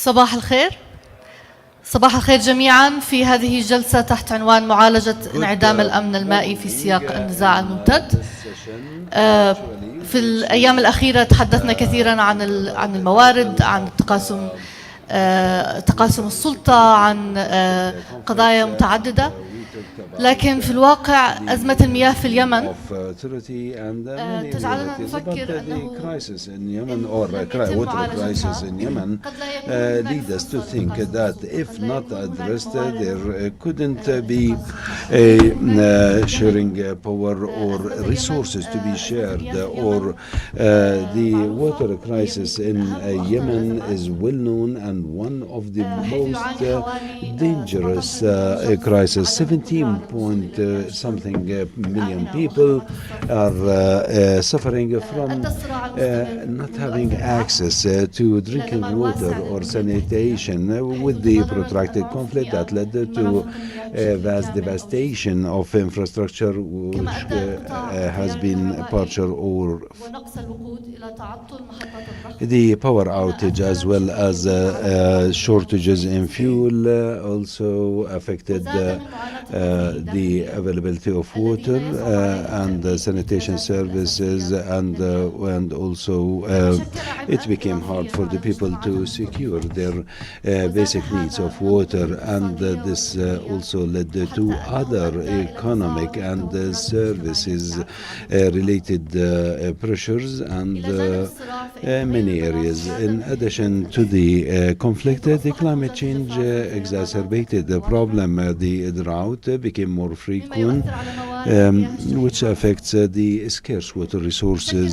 صباح الخير. صباح الخير جميعا. في هذه الجلسة تحت عنوان معالجة انعدام الأمن المائي في سياق النزاع الممتد. في الأيام الأخيرة تحدثنا كثيرا عن الموارد، عن تقاسم السلطة، عن قضايا متعددة، لكن في الواقع أزمة المياه في اليمن تجعلنا نفكر أنه قد لا lead us to think that if not addressed, there couldn't be a sharing power or resources to be shared, or the water crisis in Yemen is well known and one of the most dangerous crisis. 17 point something million people are suffering from not having access to drinking water or sanitation, with the protracted conflict that led to vast devastation of infrastructure, which has been partial or the power outage, as well as shortages in fuel, also affected the availability of water and sanitation services, and also it became hard for the people to secure their basic needs of water, and this also led to other economic and services related pressures and many areas. In addition to the conflict, the climate change exacerbated the problem. The drought became more frequent, which affects the scarce water resources.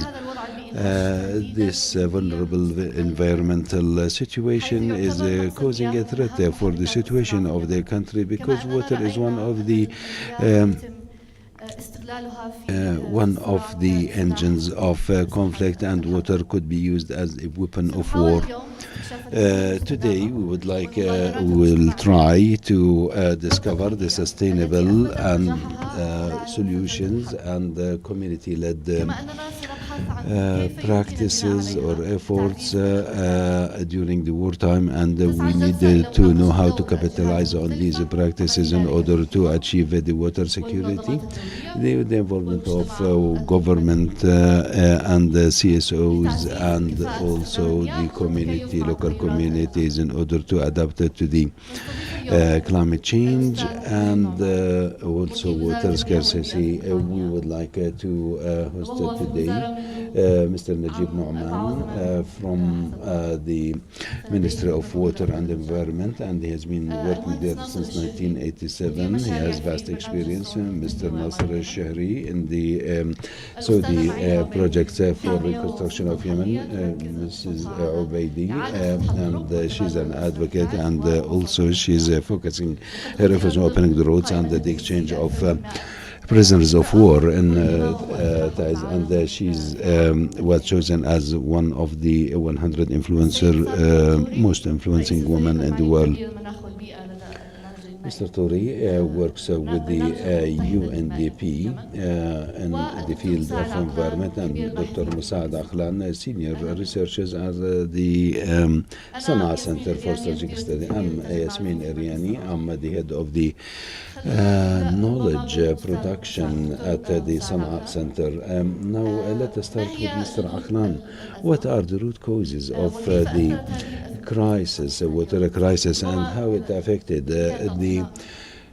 This vulnerable environmental situation is causing a threat for the situation of the country, because water is one of the engines of conflict, and water could be used as a weapon of war. Today we will try to discover the sustainable and solutions and community-led practices or efforts during the wartime, and we need to know how to capitalize on these practices in order to achieve the water security. The involvement of government and CSOs, and also the local communities, in order to adapt to the climate change and also water scarcity. We would like to host today Mr. Najib Nouman from the Ministry of Water and Environment, and he has been working there since 1987. He has vast experience. Mr. Nasser al-Shahri in the Saudi projects for reconstruction of Yemen. Mrs. Ubaidi, and she's an advocate, and also she's focusing her efforts on opening the roads and the exchange of prisoners of war in ties, and she's was chosen as one of the 100 most influencing women in the world. Mr. Touri works with the UNDP in the field of environment, and Dr. Musa'ad Akhlan, senior researchers at the Sana'a Center for Strategic Study. I'm Yasmin Ariani. I'm the head of the knowledge production at the Sana'a Center. Now let us start with Mr. Akhlan. What are the root causes of the water crisis, and how it affected the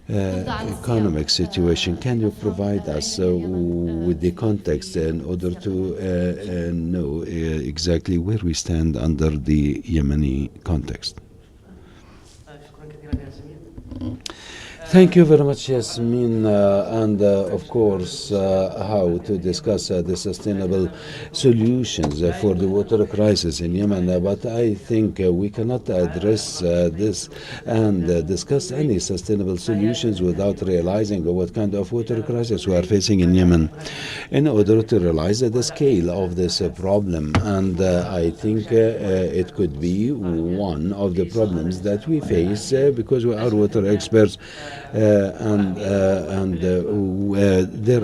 economic situation? Can you provide us with the context in order to know exactly where we stand under the Yemeni context? Thank you very much, Yasmin, and of course how to discuss the sustainable solutions for the water crisis in Yemen. But I think we cannot address this and discuss any sustainable solutions without realizing what kind of water crisis we are facing in Yemen, in order to realize the scale of this problem. And I think it could be one of the problems that we face, because we are water experts. There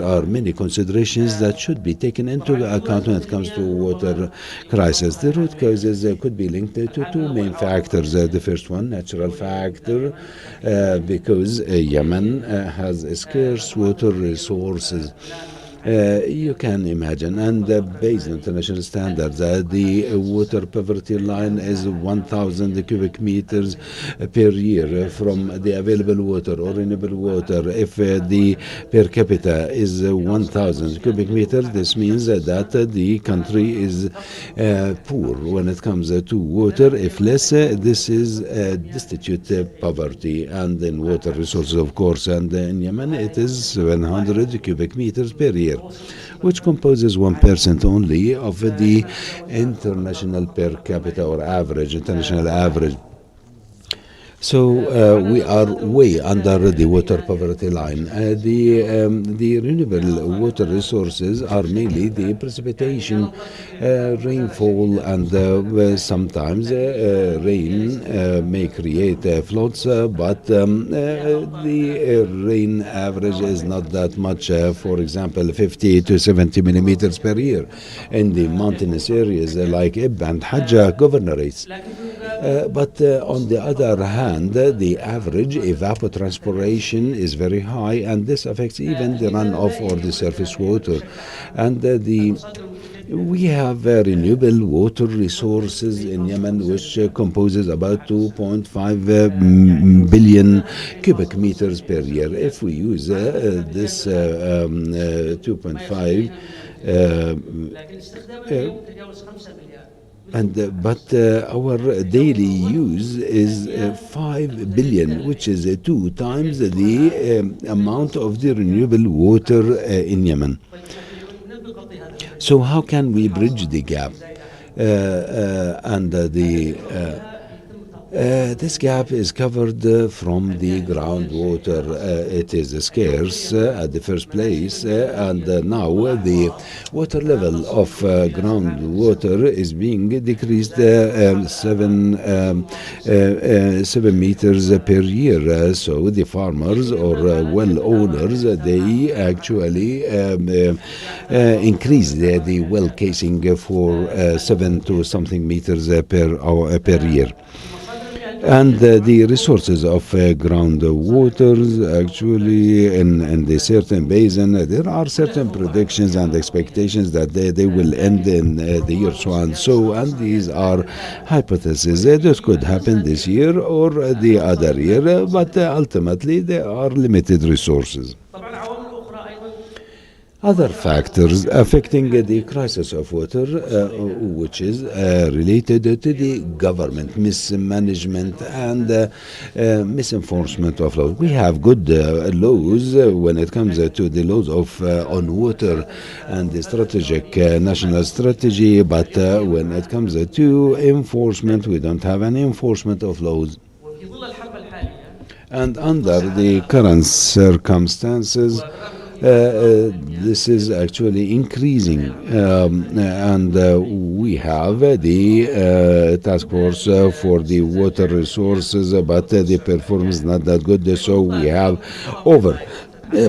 are many considerations that should be taken into account when it comes to water crisis. The root causes could be linked to two main factors. The first one, natural factor, because Yemen has scarce water resources. You can imagine, and based on international standards, the water poverty line is 1,000 cubic meters per year from the available water or renewable water. If the per capita is 1,000 cubic meters, this means that the country is poor when it comes to water. If less, this is destitute poverty, and in water resources, of course. And in Yemen, it is 700 cubic meters per year, which composes 1% only of the international per capita or average, international average. So we are way under the water poverty line. The renewable water resources are mainly the precipitation, rainfall, and sometimes rain may create floods, but the rain average is not that much. For example, 50 to 70 millimeters per year in the mountainous areas like Ib and Hajjah governorates. But on the other hand, the average evapotranspiration is very high, and this affects even the runoff or the surface water. And we have renewable water resources in Yemen, which composes about 2.5 billion cubic meters per year. If we use this 2.5 but our daily use is 5 billion, which is 2 times the amount of the renewable water in Yemen. So how can we bridge the gap? This gap is covered from the groundwater. It is scarce at the first place, and now the water level of groundwater is being decreased 7 meters per year. So the farmers or well owners, they actually increase the well casing for 7 to something meters per year. And the resources of groundwaters, actually, in the certain basin, there are certain predictions and expectations that they will end in the year so and so, and these are hypotheses. This could happen this year or the other year, but ultimately there are limited resources. Other factors affecting the crisis of water, which is related to the government mismanagement and misenforcement of laws. We have good laws when it comes to the laws of on water and the strategic national strategy, but when it comes to enforcement, we don't have any enforcement of laws. And under the current circumstances, this is actually increasing, and we have the task force for the water resources, but the performance is not that good, so we have over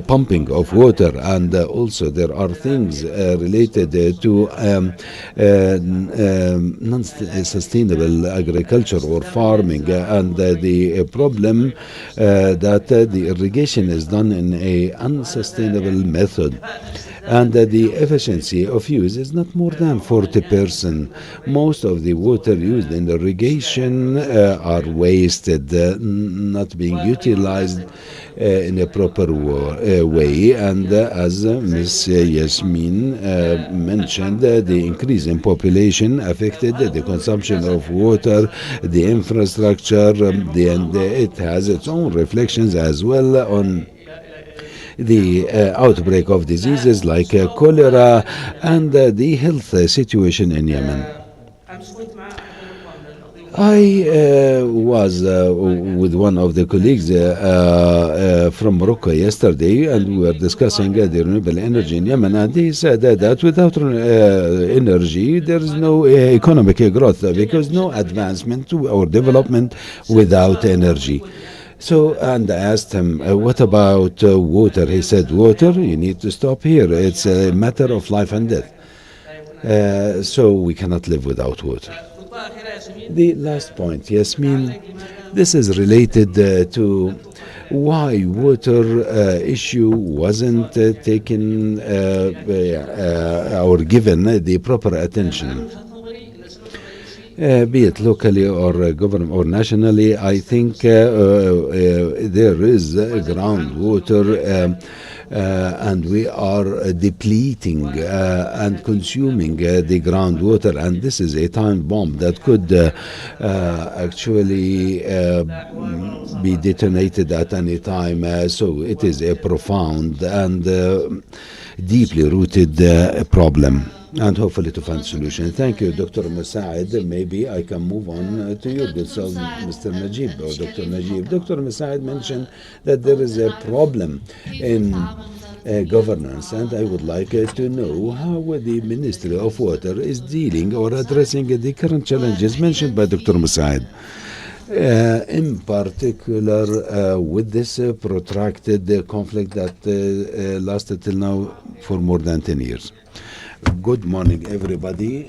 pumping of water, and also there are things related to non-sustainable agriculture or farming, and the problem that the irrigation is done in a unsustainable method, and the efficiency of use is not more than 40%. Most of the water used in irrigation are wasted, not being utilized in a proper way, and as Ms. Yasmin mentioned, the increase in population affected the consumption of water, the infrastructure, and it has its own reflections as well on the outbreak of diseases like cholera and the health situation in Yemen. I was with one of the colleagues from Morocco yesterday, and we were discussing the renewable energy in Yemen, and he said that without energy there is no economic growth, because no advancement or development without energy. So, and I asked him, what about water? He said, water, you need to stop here. It's a matter of life and death. So we cannot live without water. The last point, Yasmin, this is related to why water issue wasn't taken or given the proper attention. Be it locally or government or nationally, I think there is groundwater and we are depleting and consuming the groundwater, and this is a time bomb that could actually be detonated at any time. So it is a profound and deeply rooted problem, and hopefully to find solution. Thank you, Dr. Musaid. Maybe I can move on to you, Mr. Najib or Dr. Najib. Dr. Musaid mentioned that there is a problem in governance, and I would like to know how the Ministry of Water is dealing or addressing the current challenges mentioned by Dr. Musaid. In particular, with this protracted conflict that lasted till now for more than 10 years. Good morning, everybody.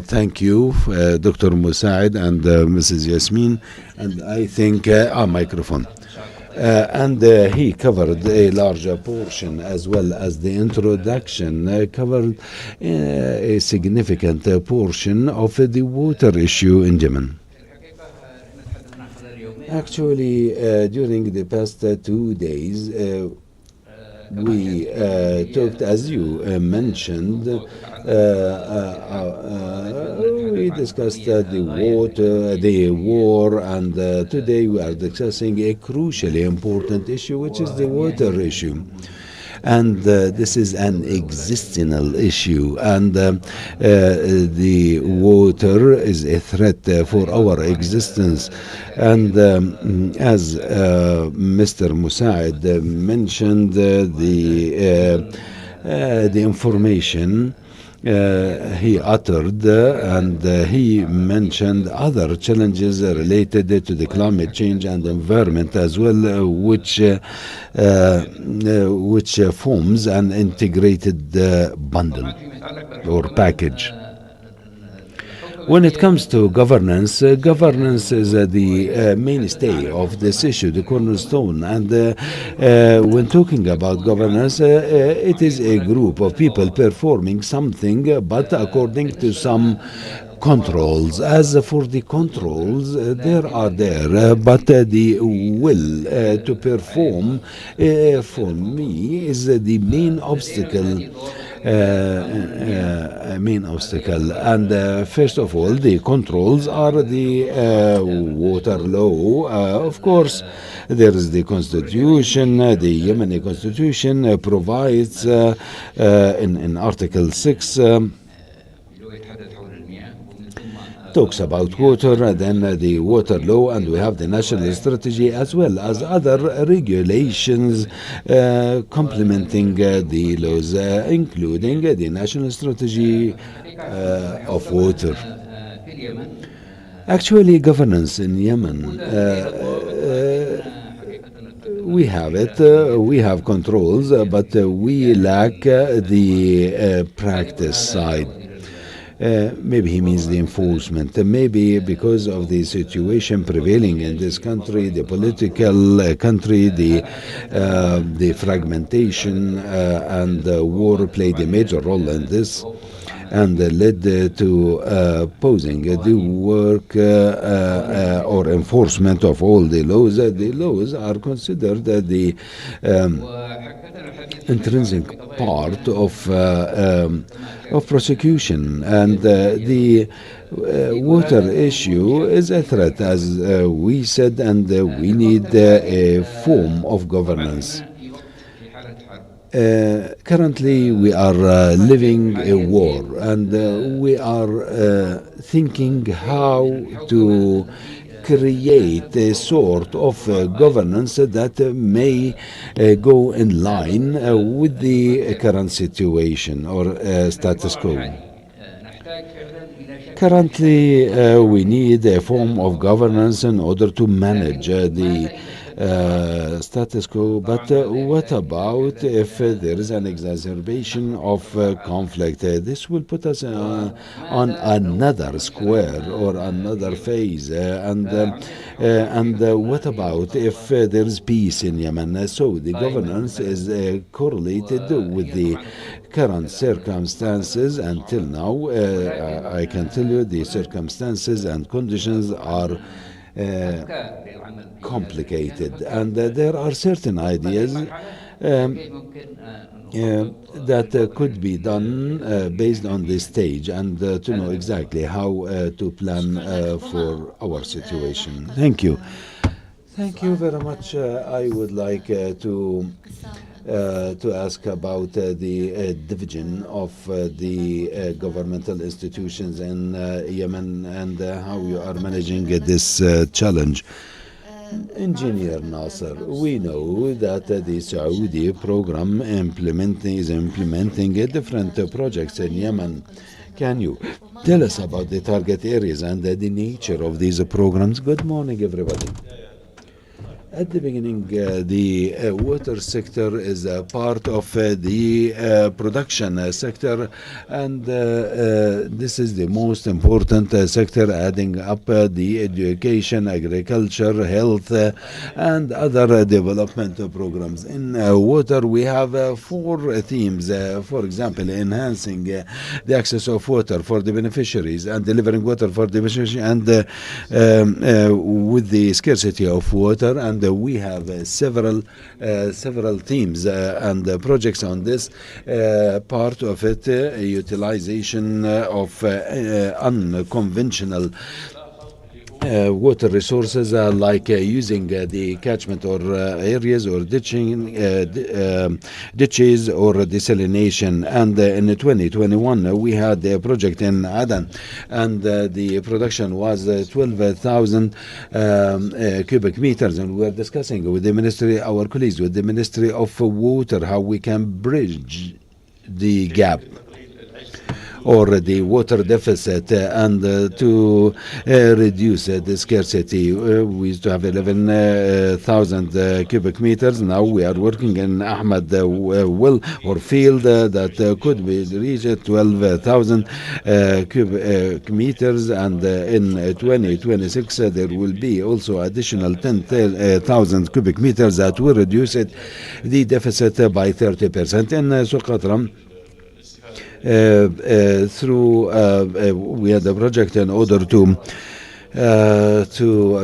Thank you, Dr. Musaid and Mrs. Yasmin. And I think, microphone. And he covered a larger portion, as well as the introduction covered a significant portion of the water issue in Yemen. Actually, during the past 2 days, we talked, as you mentioned, we discussed the war, and today we are discussing a crucially important issue, which is the water issue. And this is an existential issue, and the water is a threat for our existence. And as Mr. Musaid mentioned, the information he uttered, and he mentioned other challenges related to the climate change and environment as well, which forms an integrated bundle or package. When it comes to governance, governance is the mainstay of this issue, the cornerstone. And when talking about governance, it is a group of people performing something, but according to some controls. As for the controls, there are but the will to perform, for me, is the main obstacle. And first of all, the controls are the water law. Of course, there is the constitution. The Yemeni constitution provides in Article 6 talks about water, and then the water law, and we have the national strategy as well as other regulations complementing the laws, including the national strategy of water. Actually, governance in Yemen, we have it, we have controls, but we lack the practice side. Maybe he means the enforcement. Maybe because of the situation prevailing in this country, the political country, the fragmentation and war played a major role in this, and led to posing the work or enforcement of all the laws. The laws are considered the intrinsic part of prosecution, and the water issue is a threat, as we said, and we need a form of governance. Currently, we are living a war, and we are thinking how to create a sort of governance that may go in line with the current situation or status quo. Currently, we need a form of governance in order to manage the status quo. But what about if there is an exacerbation of conflict? This will put us on another square or another phase. And what about if there is peace in Yemen? So the governance is correlated with the current circumstances. Until now, I can tell you the circumstances and conditions are complicated, and there are certain ideas that could be done based on this stage, and to know exactly how to plan for our situation. Thank you. Thank you very much. I would like to ask about the division of the governmental institutions in Yemen and how you are managing this challenge. Engineer Nasser, we know that the Saudi program is implementing different projects in Yemen. Can you tell us about the target areas and the nature of these programs? Good morning, everybody. At the beginning, the water sector is a part of the production sector, and this is the most important sector, adding up the education, agriculture, health, and other development programs. In water, we have four themes. For example, enhancing the access of water for the beneficiaries and delivering water for the beneficiaries, and with the scarcity of water, and we have several themes and projects on this. Part of it, utilization of unconventional water resources like using the catchment or areas or ditches or desalination. And in 2021 we had a project in Aden, and the production was 12,000 cubic meters, and we are discussing with the ministry, our colleagues with the Ministry of Water, how we can bridge the gap or the water deficit and to reduce the scarcity. We used to have 11,000 cubic meters. Now we are working in Ahmad well or field that could be reached 12,000 cubic meters, and in 2026 there will be also additional 10,000 cubic meters that will reduce the deficit by 30%. In Soqatra, we had a project in order to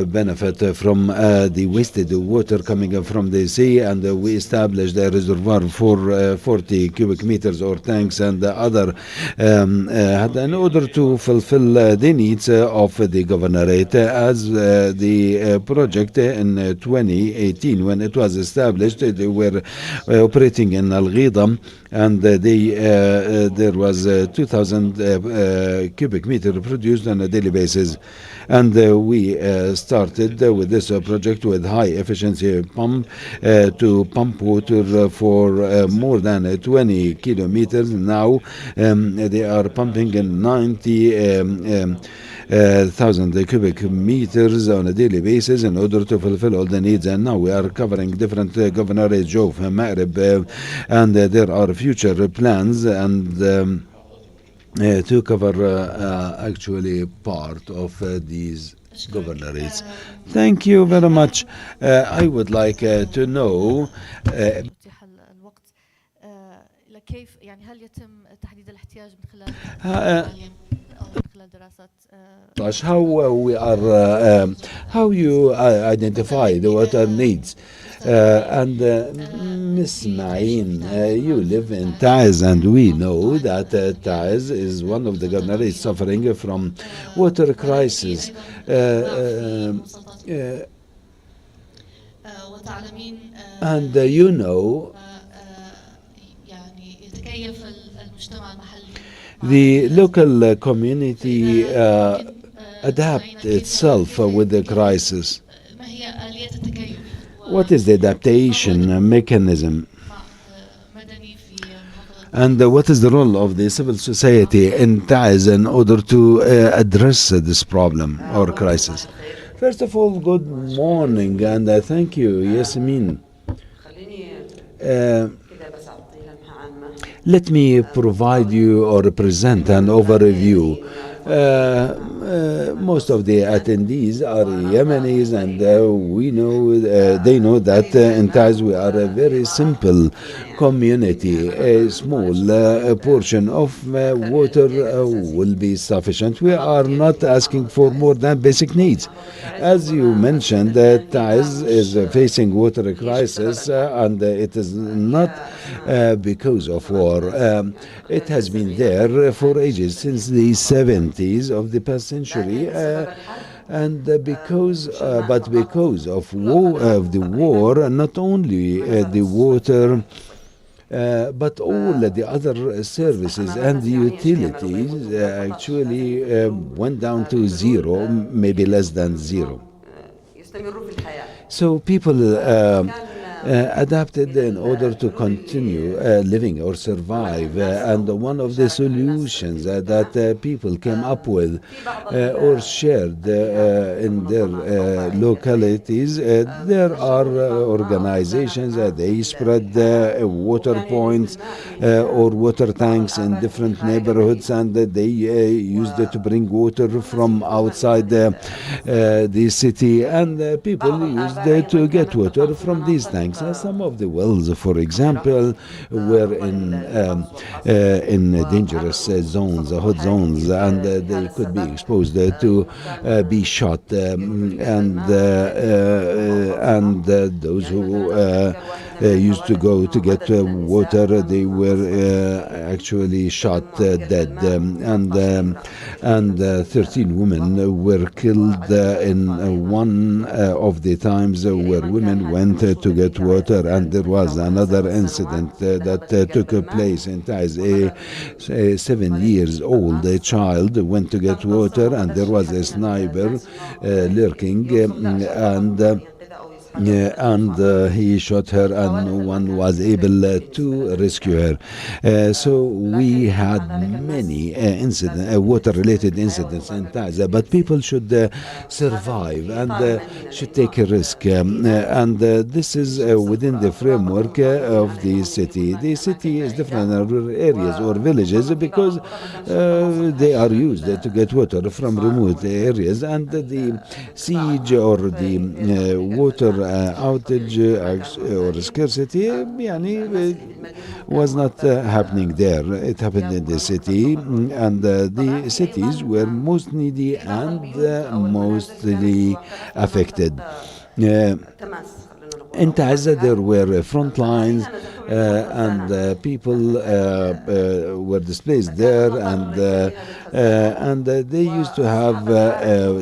benefit from the wasted water coming from the sea, and we established a reservoir for 40 cubic meters or tanks and other in order to fulfill the needs of the governorate. As the project in 2018, when it was established, they were operating in Al Ghida, and there was 2,000 cubic meter produced on a daily basis. And we started with this project with high efficiency pump to pump water for more than 20 kilometers. Now they are pumping in 90,000 cubic meters on a daily basis in order to fulfill all the needs. And now we are covering different governorates, Jof, Maghreb, and there are future plans and to cover actually part of these governorates. Thank you very much. I would like to know كيف يعني هل يتم تحديد الاحتياج من خلال أو من خلال دراسات how you identify the water needs. And Miss Ma'in, you live in Taiz, and we know that Taiz is one of the governorates suffering from water crisis. And you know, the local community adapt itself with the crisis. What is the adaptation mechanism? And what is the role of the civil society in Taiz in order to address this problem or crisis? First of all, good morning, and thank you, Yasmin. Uh, Let me provide you or present an overview. Most of the attendees are Yemenis, and we know they know that in Taiz we are a very simple community. A small portion of water will be sufficient. We are not asking for more than basic needs. As you mentioned, Taiz is facing water crisis, and it is not because of war. It has been there for ages, since the 70s of the past century, and because of the war, not only the water, but all the other services and the utilities actually went down to zero, maybe less than zero. So people adapted in order to continue living or survive. And one of the solutions that people came up with or shared in their localities, there are organizations they spread water points or water tanks in different neighborhoods, and they used to bring water from outside the city, and people used to get water from these tanks. Some of the wells, for example, were in dangerous zones, hot zones, and they could be exposed to be shot. And those who used to go to get water, they were actually shot dead. And 13 women were killed in one of the times where women went to get water. And there was another incident that took place in Taiz. A 7 years old child went to get water, and there was a sniper lurking, and he shot her, and no one was able to rescue her. So we had many water-related incidents in Taiz, but people should survive and should take a risk. And this is within the framework of the city. The city is different in rural areas or villages because they are used to get water from remote areas, and the siege or the water outage or scarcity was not happening there. It happened in the city, and the cities were most needy and mostly affected. In Taiz, there were front lines, and people were displaced there, and they used to have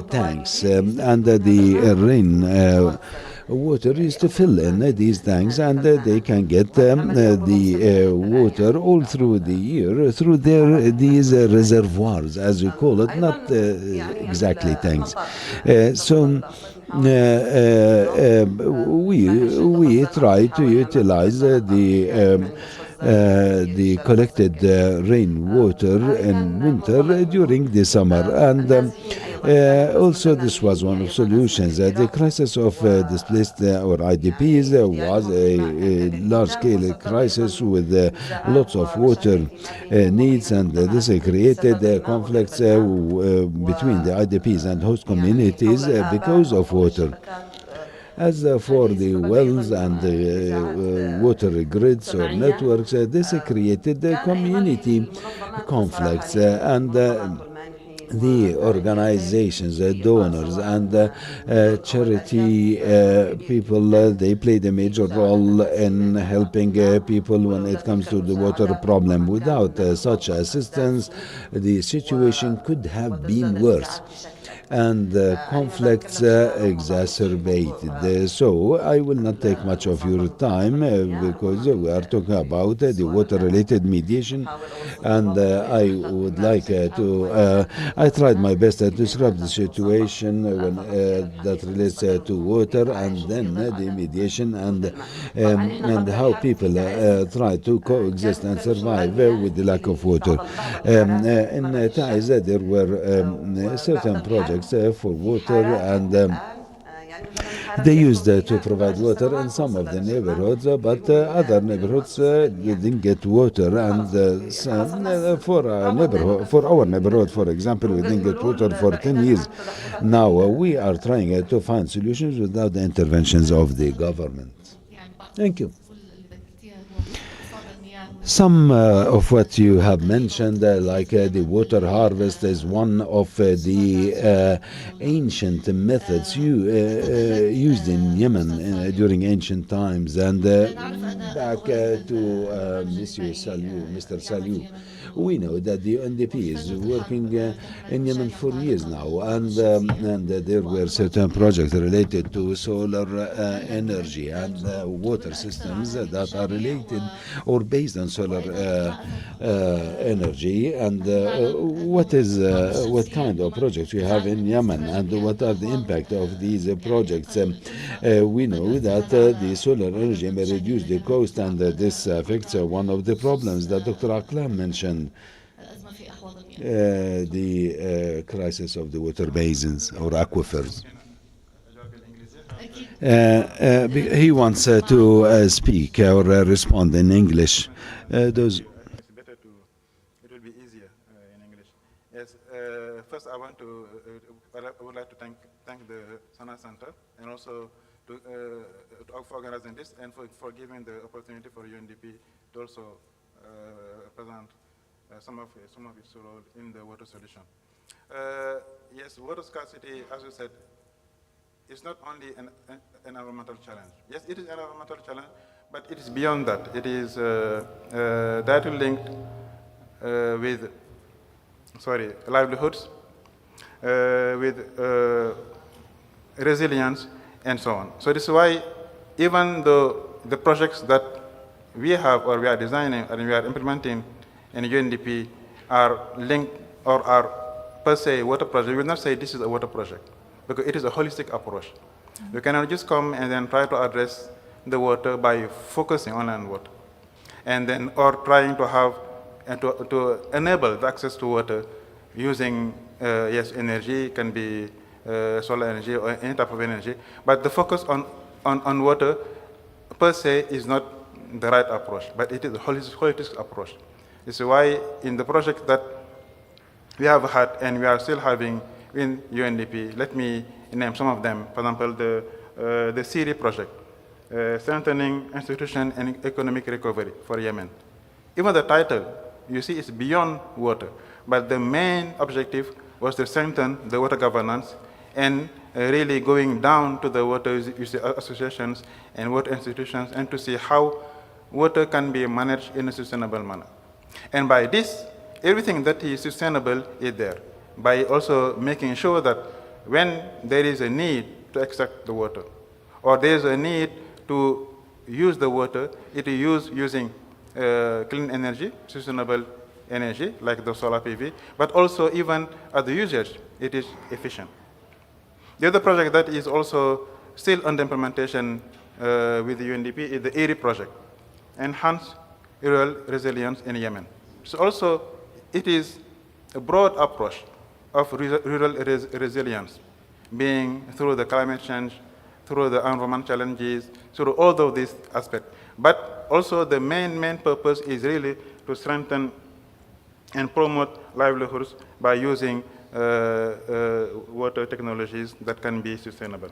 tanks, and the rain water used to fill in these tanks, and they can get the water all through the year through these reservoirs, as we call it, not exactly tanks. So we try to utilize the collected rainwater in winter during the summer, and also this was one of solutions. The crisis of displaced or IDPs was a large-scale crisis with lots of water needs, and this created conflicts between the IDPs and host communities because of water. As for the wells and the water grids or networks, this created community conflicts, and the organizations, donors, and charity people, they played a major role in helping people when it comes to the water problem. Without such assistance, the situation could have been worse. and conflicts exacerbated. So I will not take much of your time because we are talking about the water-related mediation, and I would like I tried my best to describe the situation when that relates to water, and then the mediation, and how people try to coexist and survive with the lack of water. In Taiz, there were certain projects for water, and they used to provide water in some of the neighborhoods, but other neighborhoods didn't get water. And for for our neighborhood, for example, we didn't get water for 10 years. Now we are trying to find solutions without the interventions of the government. Thank you. Some of what you have mentioned, like the water harvest, is one of the ancient methods used in Yemen during ancient times. And back to Mr. Salou, we know that the UNDP is working in Yemen for years now, and there were certain projects related to solar energy and water systems that are related or based on solar energy. And what kind of projects we have in Yemen, and what are the impact of these projects? We know that the solar energy may reduce the cost, and this affects one of the problems that Dr. Aklam mentioned, the crisis of the water basins or aquifers. He wants to speak or respond in English. Those. It's better to. It will be easier in English. Yes. First, I would like to thank the Sana Center, and also for organizing this, and for giving the opportunity for UNDP to also present some of its role in the water solution. Yes, water scarcity, as you said, is not only an environmental challenge. Yes, it is an environmental challenge, but it is beyond that. It is directly linked with, livelihoods, with resilience, and so on. So this is why, even though the projects that we have or we are designing and we are implementing in UNDP are linked or are per se water project, we will not say this is a water project, because it is a holistic approach. You cannot just come and then try to address the water by focusing only on water, and then or trying to have and to enable the access to water using yes, energy, can be solar energy or any type of energy, but the focus on water per se is not the right approach, but it is a holistic approach. This is why in the project that we have had and we are still having in UNDP, let me name some of them. For example, the SIRI project, Strengthening Institution and Economic Recovery for Yemen. Even the title, you see, is beyond water, but the main objective was to strengthen the water governance and really going down to the water associations and water institutions, and to see how water can be managed in a sustainable manner. And by this, everything that is sustainable is there, by also making sure that when there is a need to extract the water, or there is a need to use the water, it is used using clean energy, sustainable energy, like the solar PV, but also even at the usage, it is efficient. The other project that is also still under implementation with the UNDP is the ERI project, Enhance Rural Resilience in Yemen. So also, it is a broad approach of rural resilience, being through the climate change, through the environment challenges, through all of these aspects. But also the main purpose is really to strengthen and promote livelihoods by using water technologies that can be sustainable.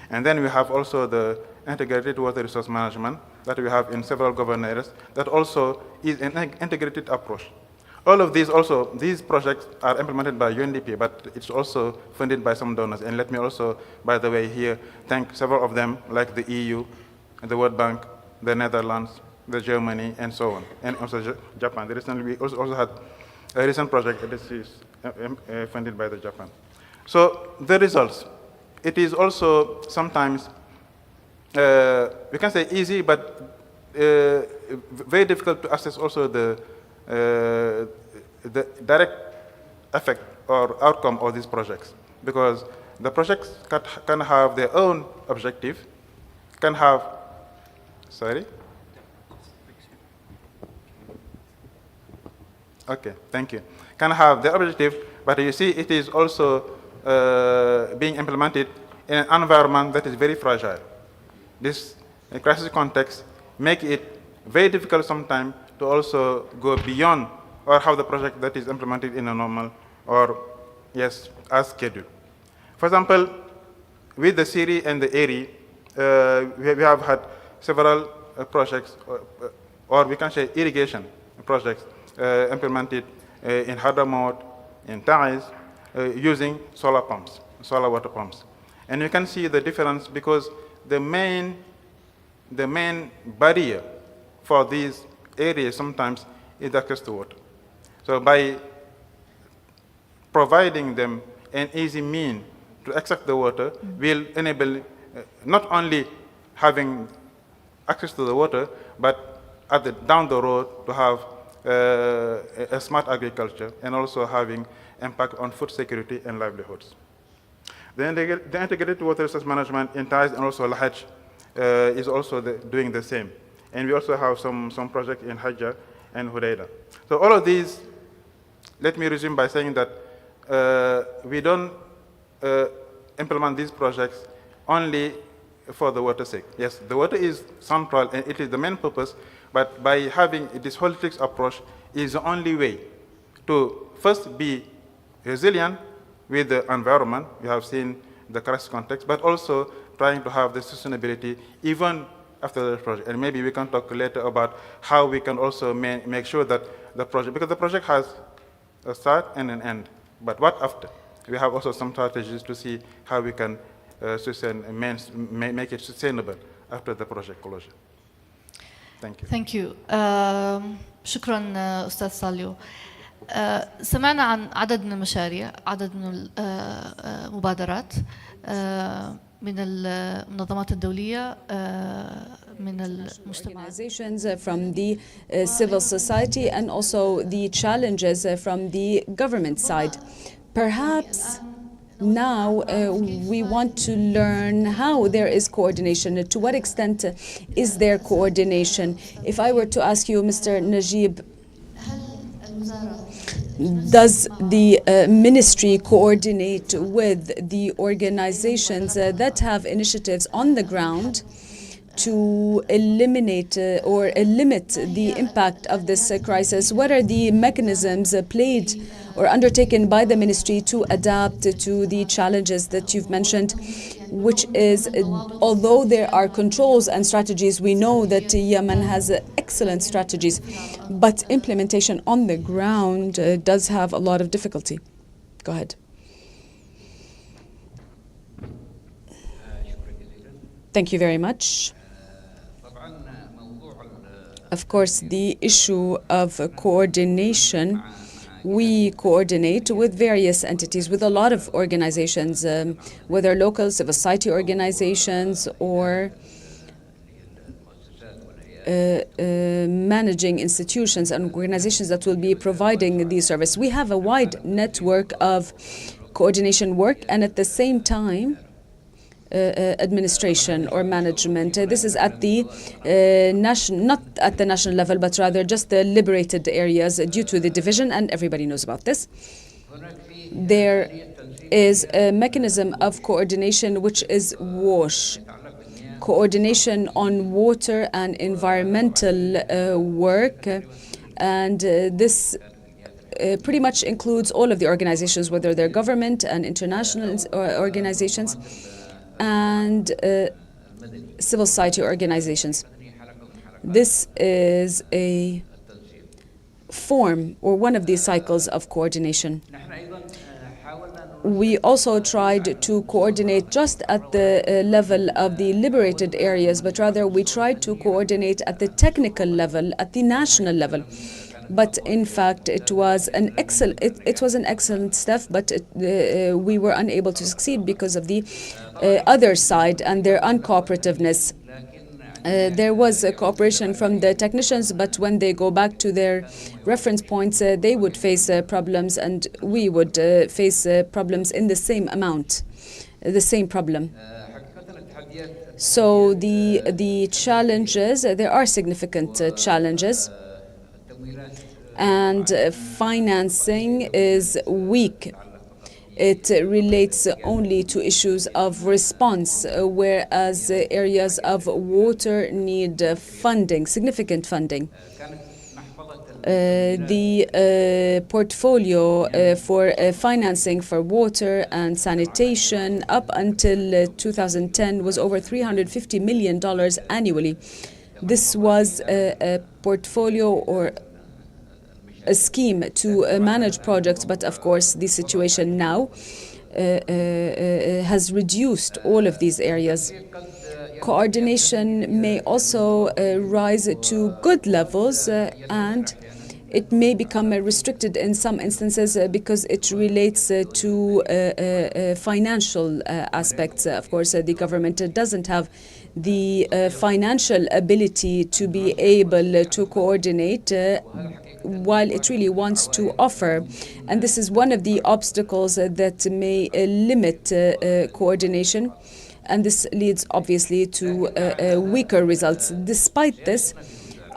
And then we have also the integrated water resource management that we have in several government areas that also is an integrated approach. All of these projects are implemented by UNDP, but it's also funded by some donors. And let me also, by the way, here thank several of them, like the EU, the World Bank, the Netherlands, the Germany, and so on, and also Japan. Recently, we also had a recent project that is funded by the Japan. So the results, it is also sometimes, we can say easy, but very difficult to assess also the direct effect or outcome of these projects, because the projects can have their own objective, can have, sorry? Okay, thank you. Can have the objective, but you see it is also being implemented in an environment that is very fragile. This crisis context make it very difficult sometimes to also go beyond or have the project that is implemented in a normal or, yes, as scheduled. For example, with the SIRI and the ARI, we have had several projects, or we can say irrigation projects implemented in Hadramaut, in Taiz, using solar pumps, solar water pumps. And you can see the difference because the main barrier for these areas sometimes is access to water. So by providing them an easy mean to access the water will enable not only having access to the water, but down the road to have a smart agriculture and also having impact on food security and livelihoods. The integrated water resource management in Taiz and also Lahaj is also doing the same. And we also have some projects in Hajjah and Hudaydah. So all of these, let me resume by saying that we don't implement these projects only for the water's sake. Yes, the water is central and it is the main purpose, but by having this holistic approach is the only way to first be resilient with the environment. We have seen the crisis context, but also trying to have the sustainability even after the project. And maybe we can talk later about how we can also make sure that the project, because the project has a start and an end, but what after? We have also some strategies to see how we can make it sustainable after the project closure. Thank you. Thank you. شكرا أستاذ ساليو. سمعنا عن عدد من المشاريع، عدد من المبادرات من المنظمات الدولية، من المجتمع. Organizations from the civil society and also the challenges from the government side. Perhaps now we want to learn how there is coordination. To what extent is there coordination? If I were to ask you, Mr. Najib, does the ministry coordinate with the organizations that have initiatives on the ground to eliminate or limit the impact of this crisis? What are the mechanisms played or undertaken by the ministry to adapt to the challenges that you've mentioned, which is, although there are controls and strategies, we know that Yemen has excellent strategies, but implementation on the ground does have a lot of difficulty. Go ahead. Thank you very much. Of course, the issue of coordination, we coordinate with various entities, with a lot of organizations, whether local civil society organizations or managing institutions and organizations that will be providing the service. We have a wide network of coordination work and at the same time administration or management. This is at the not at the national level, but rather just the liberated areas due to the division, and everybody knows about this. There is a mechanism of coordination which is WASH, coordination on water and environmental work, and this pretty much includes all of the organizations, whether they're government and international organizations and civil society organizations. This is a form or one of these cycles of coordination. We also tried to coordinate just at the level of the liberated areas, but rather we tried to coordinate at the technical level, at the national level. but in fact it was an excellent step, but we were unable to succeed because of the other side and their uncooperativeness. There was a cooperation from the technicians, but when they go back to their reference points, they would face problems, and we would face problems in the same amount, the same problem. So the challenges, there are significant challenges, and financing is weak. It relates only to issues of response, whereas areas of water need funding, significant funding. The portfolio for financing for water and sanitation up until 2010 was over $350 million annually. This was a portfolio or a scheme to manage projects, but of course the situation now has reduced all of these areas. Coordination may also rise to good levels, and it may become restricted in some instances because it relates to financial aspects. Of course, the government doesn't have the financial ability to be able to coordinate while it really wants to offer. And this is one of the obstacles that may limit coordination. And this leads obviously to weaker results. Despite this,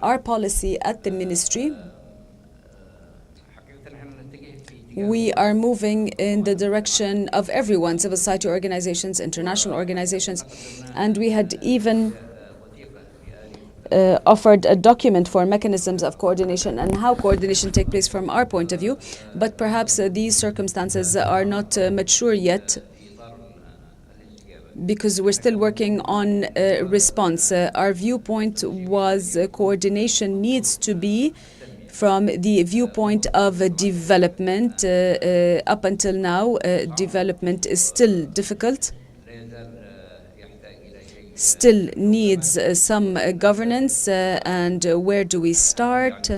our policy at the ministry, we are moving in the direction of everyone, civil society organizations, international organizations, and we had even offered a document for mechanisms of coordination and how coordination takes place from our point of view. But perhaps these circumstances are not mature yet, because we're still working on response. Our viewpoint was coordination needs to be from the viewpoint of development. Up until now, development is still difficult, still needs some governance. And where do we start?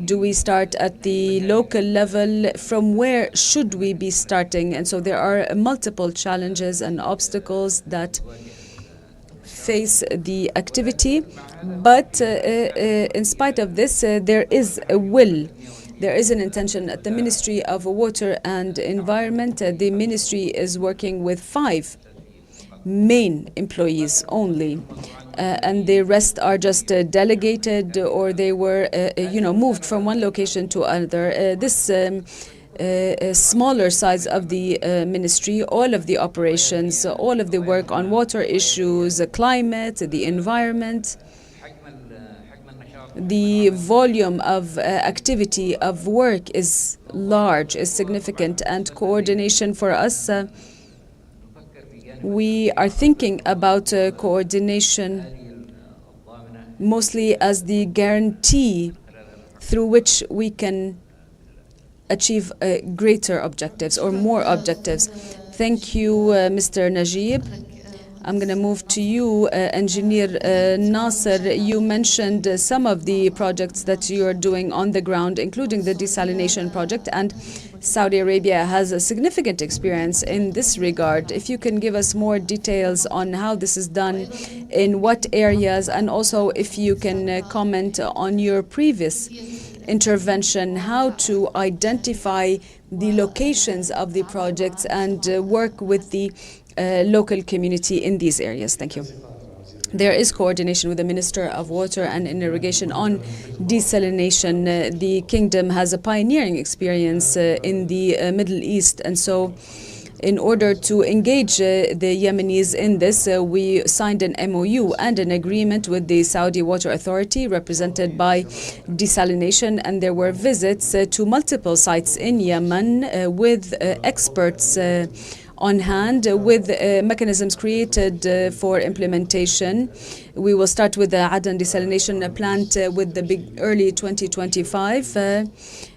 Do we start at the local level? From where should we be starting? And so there are multiple challenges and obstacles that face the activity. But in spite of this, there is a will. There is an intention at the Ministry of Water and Environment. The ministry is working with 5 main employees only. And the rest are just delegated, or they were, moved from one location to another. This smaller size of the ministry, all of the operations, all of the work on water issues, climate, the environment, the volume of activity of work is large, is significant, and coordination for us. We are thinking about coordination mostly as the guarantee through which we can achieve greater objectives or more objectives. Thank you, Mr. Najib. I'm going to move to you, Engineer Nasser. You mentioned some of the projects that you are doing on the ground, including the desalination project, and Saudi Arabia has a significant experience in this regard. If you can give us more details on how this is done, in what areas, and also if you can comment on your previous intervention, how to identify the locations of the projects and work with the local community in these areas. Thank you. There is coordination with the Minister of Water and Irrigation on desalination. The kingdom has a pioneering experience in the Middle East, and so in order to engage the Yemenis in this, we signed an MOU and an agreement with the Saudi Water Authority, represented by desalination, and there were visits to multiple sites in Yemen with experts on hand, with mechanisms created for implementation. We will start with the Aden desalination plant with the early 2025.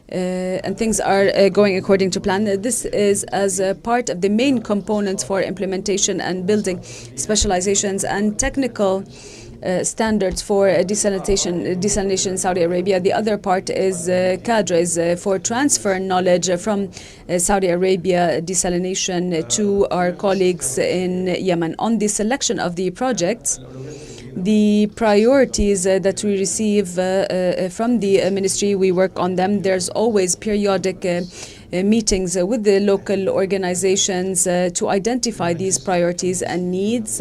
And things are going according to plan. This is as a part of the main components for implementation and building specializations and technical standards for desalination in Saudi Arabia. The other part is cadres for transfer knowledge from Saudi Arabia desalination to our colleagues in Yemen. On the selection of the projects, the priorities that we receive from the ministry, we work on them. There's always periodic meetings with the local organizations to identify these priorities and needs,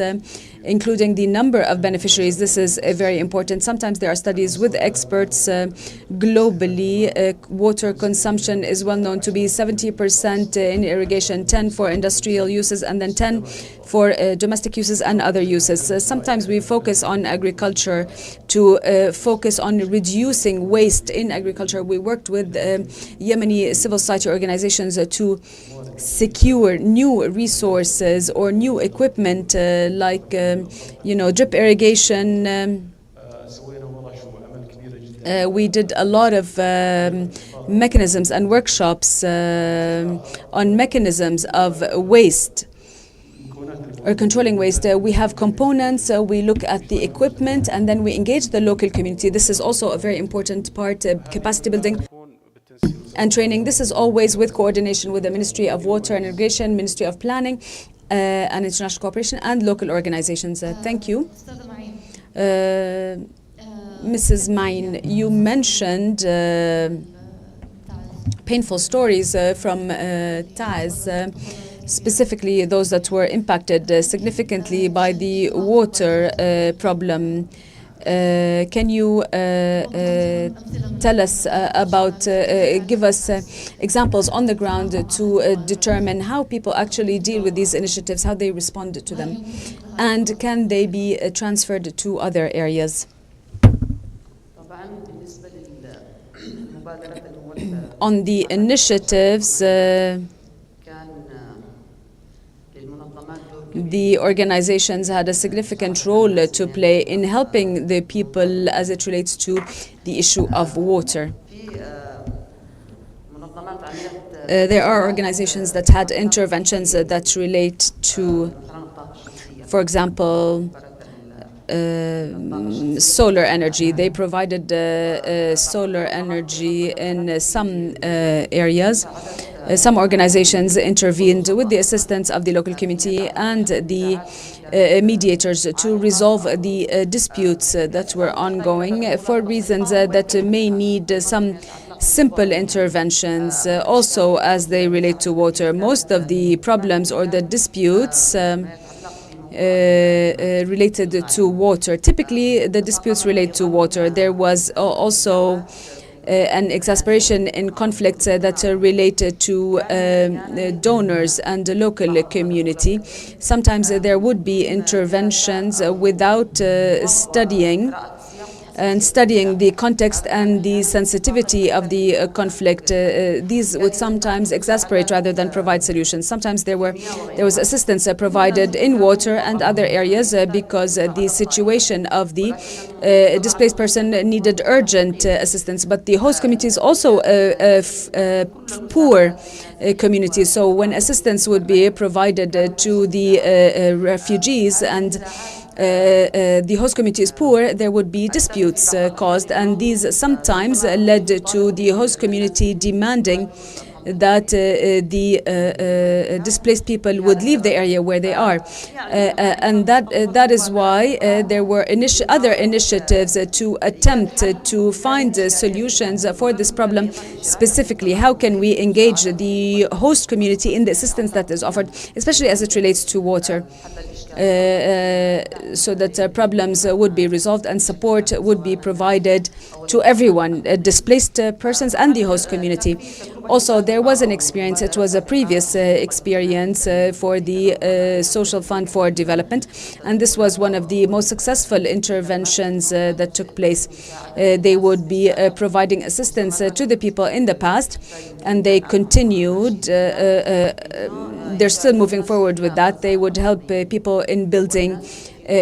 including the number of beneficiaries. This is very important. Sometimes there are studies with experts globally. Water consumption is well known to be 70% in irrigation, 10 for industrial uses, and then 10 for domestic uses and other uses. Sometimes we focus on agriculture to focus on reducing waste in agriculture. We worked with Yemeni civil society organizations to secure new resources or new equipment like drip irrigation. We did a lot of mechanisms and workshops on mechanisms of waste or controlling waste. We have components, we look at the equipment, and then we engage the local community. This is also a very important part, capacity building and training. This is always with coordination with the Ministry of Water and Irrigation, Ministry of Planning and International Cooperation, and local organizations. Thank you. Mrs. Main, you mentioned painful stories from Taz, specifically those that were impacted significantly by the water problem. Can you tell us give us examples on the ground to determine how people actually deal with these initiatives, how they respond to them, and can they be transferred to other areas? On the initiatives, the organizations had a significant role to play in helping the people as it relates to the issue of water. There are organizations that had interventions that relate to, for example, solar energy. They provided solar energy in some areas. Some organizations intervened with the assistance of the local community and the mediators to resolve the disputes that were ongoing for reasons that may need some simple interventions also as they relate to water. Most of the problems or the disputes related to water. Typically, the disputes relate to water. There was also an exasperation in conflicts that related to donors and the local community. Sometimes there would be interventions without studying the context and the sensitivity of the conflict. These would sometimes exasperate rather than provide solutions. Sometimes there was assistance provided in water and other areas because the situation of the displaced person needed urgent assistance. But the host community is also a poor community. So when assistance would be provided to the refugees and the host community is poor, there would be disputes caused, and these sometimes led to the host community demanding that the displaced people would leave the area where they are. And that is why there were other initiatives to attempt to find solutions for this problem specifically. How can we engage the host community in the assistance that is offered, especially as it relates to water? So that problems would be resolved and support would be provided to everyone, displaced persons and the host community. Also, there was an experience, it was a previous experience for the Social Fund for Development, and this was one of the most successful interventions that took place. They would be providing assistance to the people in the past, and they continued, they're still moving forward with that. They would help people in building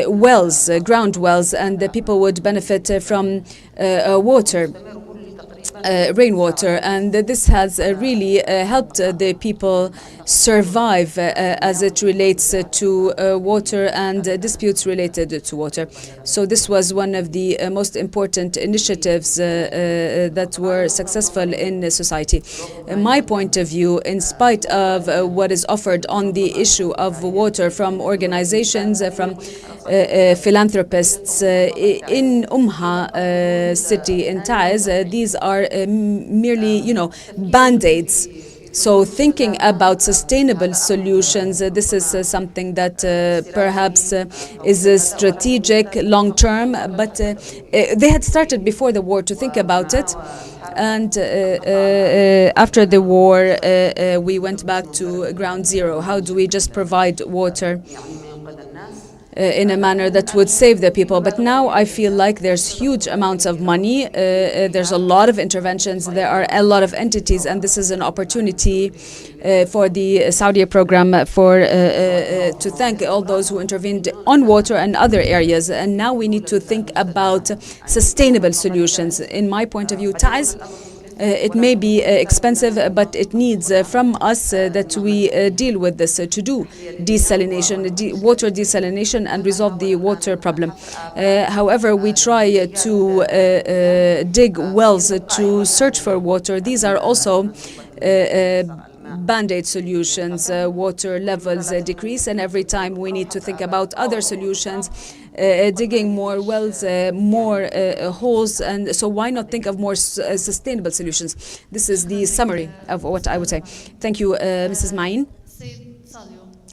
wells, ground wells, and the people would benefit from water. rainwater, and this has really helped the people survive as it relates to water and disputes related to water. So this was one of the most important initiatives that were successful in society. My point of view, in spite of what is offered on the issue of water from organizations, from philanthropists in city in Taiz, these are merely, band-aids. So thinking about sustainable solutions, this is something that perhaps is strategic long-term, but they had started before the war to think about it. And after the war, we went back to ground zero. How do we just provide water in a manner that would save the people? But now I feel like there's huge amounts of money, there's a lot of interventions, there are a lot of entities, and this is an opportunity for the Saudi program to thank all those who intervened on water and other areas. And now we need to think about sustainable solutions. In my point of view, Taiz, it may be expensive, but it needs from us that we deal with this to do desalination, water desalination, and resolve the water problem. However, we try to dig wells to search for water. These are also band-aid solutions. Water levels decrease, and every time we need to think about other solutions, digging more wells, more holes, and so why not think of more sustainable solutions? This is the summary of what I would say. Thank you, Mrs. Ma'in.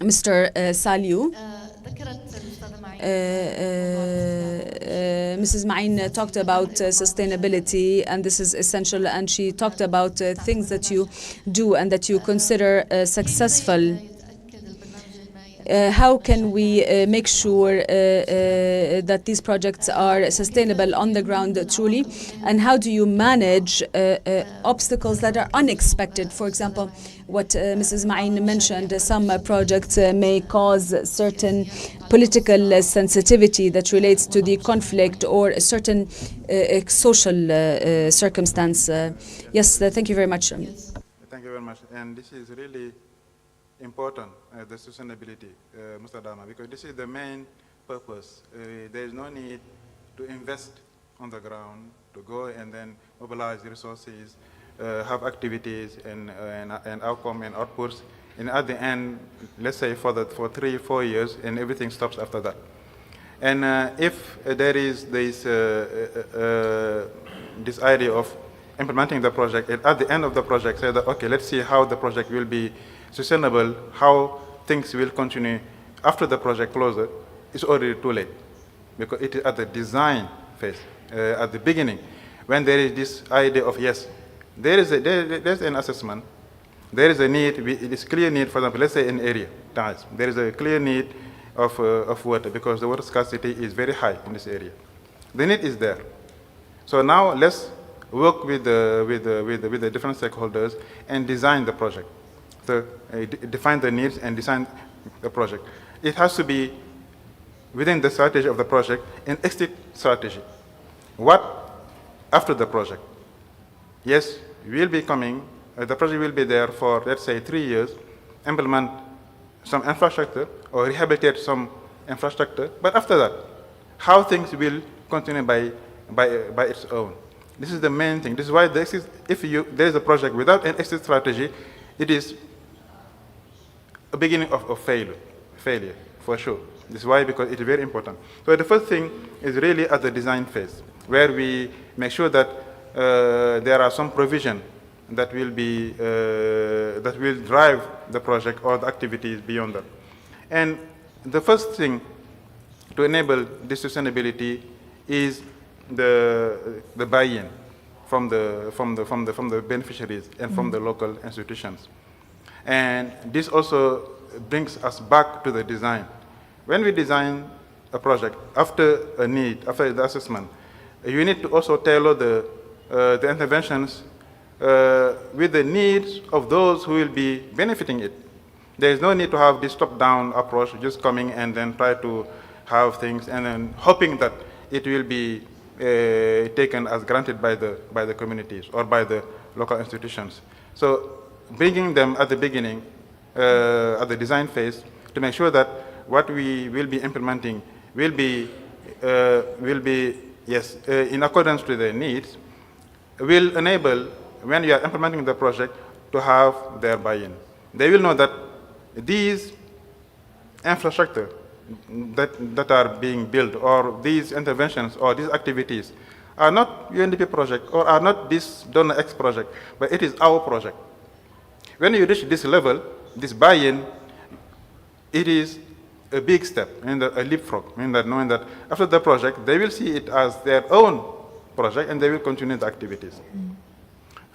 Mr. Saliu. Mrs. Ma'in talked about sustainability, and this is essential, and she talked about things that you do and that you consider successful. How can we make sure that these projects are sustainable on the ground truly? And how do you manage obstacles that are unexpected? For example, what Mrs. Ma'in mentioned, some projects may cause certain political sensitivity that relates to the conflict or a certain social circumstance. Yes, thank you very much. Thank you very much. And this is really important, the sustainability, Mr. Dama, because this is the main purpose. There is no need to invest on the ground, to go and then mobilize resources, have activities and outcome and outputs, and at the end, let's say for 3-4 years, and everything stops after that. And if there is this idea of implementing the project, and at the end of the project, say that, okay, let's see how the project will be sustainable, how things will continue after the project closes, it's already too late, because it is at the design phase, at the beginning, when there is this idea of, yes, there's an assessment, there is a need, it is clear need, for example, let's say an area, there is a clear need of water, because the water scarcity is very high in this area. The need is there. So now let's work with the different stakeholders and design the project. So define the needs and design the project. It has to be within the strategy of the project, an exit strategy. What after the project? Yes, we'll be coming, the project will be there for, let's say, 3 years, implement some infrastructure or rehabilitate some infrastructure, but after that, how things will continue by its own. This is the main thing. This is why if there is a project without an exit strategy, it is a beginning of failure, for sure. This is why, because it is very important. So the first thing is really at the design phase, where we make sure that there are some provision that will be that will drive the project or the activities beyond that. And the first thing to enable this sustainability is the buy-in from the beneficiaries and from the local institutions. And this also brings us back to the design. When we design a project, after a need, after the assessment, you need to also tailor the interventions with the needs of those who will be benefiting it. There is no need to have this top-down approach, just coming and then try to have things and then hoping that it will be taken as granted by the communities or by the local institutions. So bringing them at the beginning, at the design phase, to make sure that what we will be implementing will be in accordance to their needs, will enable, when you are implementing the project, to have their buy-in. They will know that these infrastructure that are being built, or these interventions or these activities, are not UNDP project or are not this donor X project, but it is our project. When you reach this level, this buy-in, it is a big step, a leapfrog, knowing that after the project, they will see it as their own project and they will continue the activities.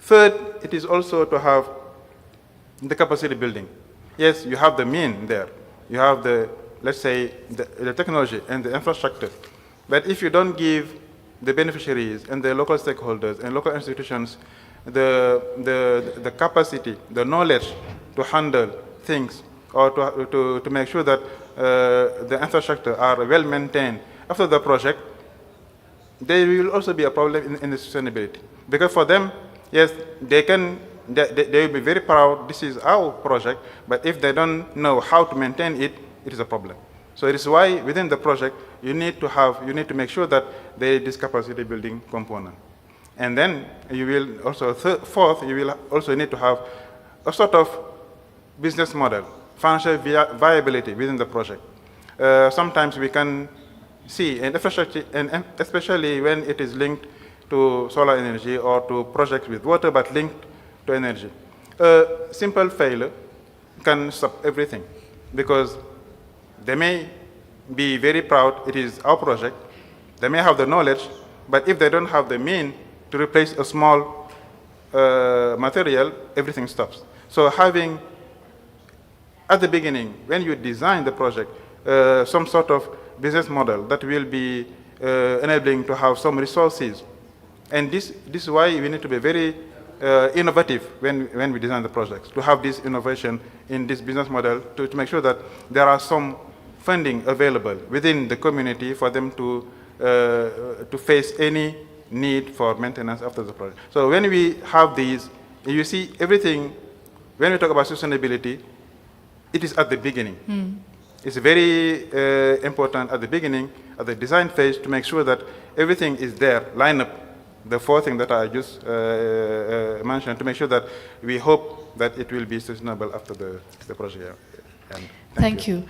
Third, it is also to have the capacity building. Yes, you have the mean there. You have the, let's say, the technology and the infrastructure. But if you don't give the beneficiaries and the local stakeholders and local institutions the capacity, the knowledge to handle things, or to make sure that the infrastructure are well maintained after the project, there will also be a problem in the sustainability. Because for them, yes, they will be very proud, this is our project, but if they don't know how to maintain it, it is a problem. So it is why within the project, you need to make sure that there is this capacity building component. And then you will also, fourth, you will also need to have a sort of business model, financial viability within the project. Sometimes we can see, and especially when it is linked to solar energy or to projects with water, but linked to energy. A simple failure can stop everything, because they may be very proud, it is our project, they may have the knowledge, but if they don't have the means to replace a small material, everything stops. So having, at the beginning, when you design the project, some sort of business model that will be enabling to have some resources. And this is why we need to be very innovative when we design the projects, to have this innovation in this business model to make sure that there are some funding available within the community for them to face any need for maintenance after the project. So when we have these, you see everything, when we talk about sustainability, it is at the beginning. It's very important at the beginning, at the design phase, to make sure that everything is there, line up the four things that I just mentioned, to make sure that we hope that it will be sustainable after the project. And thank you.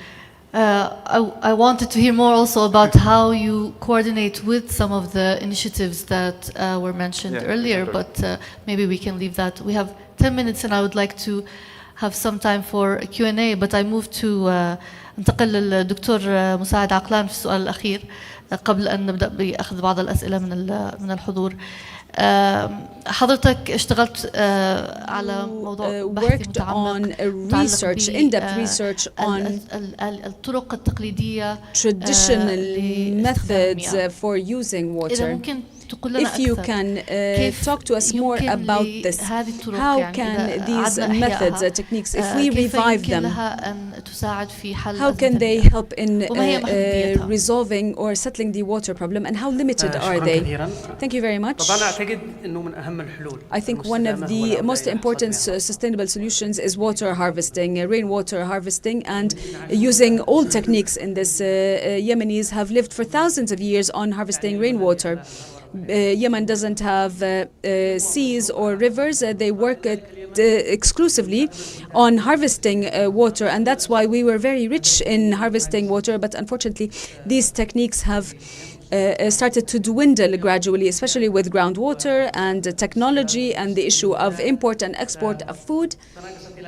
I wanted to hear more also about how you coordinate with some of the initiatives that were mentioned earlier, but maybe we can leave that. We have 10 minutes and I would like to have some time for Q&A, but I move to انتقل للدكتور مساعد عقلان في السؤال الأخير قبل أن نبدأ بأخذ بعض الأسئلة من الحضور. حضرتك اشتغلت على موضوع بحث متعمق research, in-depth research on الطرق التقليدية traditional methods for using water. If you can talk to us more about this, how can these methods, techniques, if we revive them, how can they help in resolving or settling the water problem, and how limited are they? Thank you very much. I think one of the most important sustainable solutions is water harvesting, rainwater harvesting, and using old techniques in this. Yemenis have lived for thousands of years on harvesting rainwater. Yemen doesn't have seas or rivers. They work exclusively on harvesting water, and that's why we were very rich in harvesting water, but unfortunately these techniques have started to dwindle gradually, especially with groundwater and technology and the issue of import and export of food.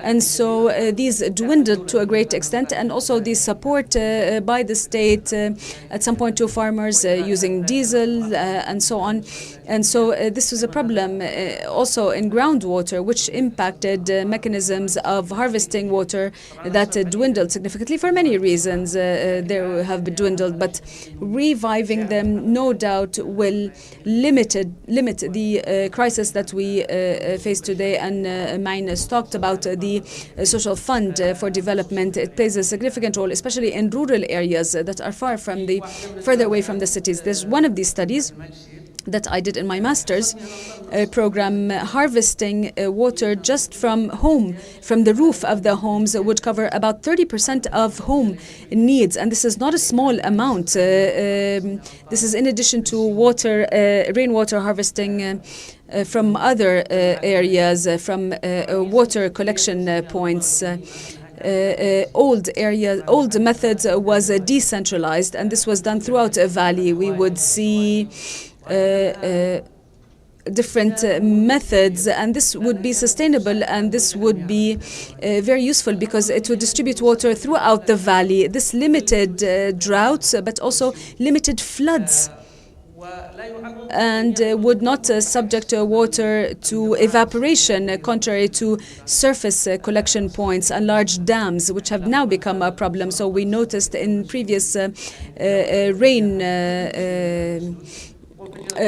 And so these dwindled to a great extent, and also the support by the state at some point to farmers using diesel and so on. And so this was a problem also in groundwater, which impacted mechanisms of harvesting water that dwindled significantly for many reasons. They have been dwindled, but reviving them no doubt will limit the crisis that we face today. And Mines talked about the social fund for development. It plays a significant role, especially in rural areas that are further away from the cities. There's one of these studies that I did in my master's program, harvesting water just from the roof of the homes would cover about 30% of home needs, and this is not a small amount. This is in addition to rainwater harvesting from other areas, from water collection points. Old methods was decentralized, and this was done throughout a valley. We would see different methods, and this would be sustainable, and this would be very useful because it would distribute water throughout the valley. This limited droughts, but also limited floods, and would not subject water to evaporation, contrary to surface collection points and large dams, which have now become a problem. So we noticed in previous rain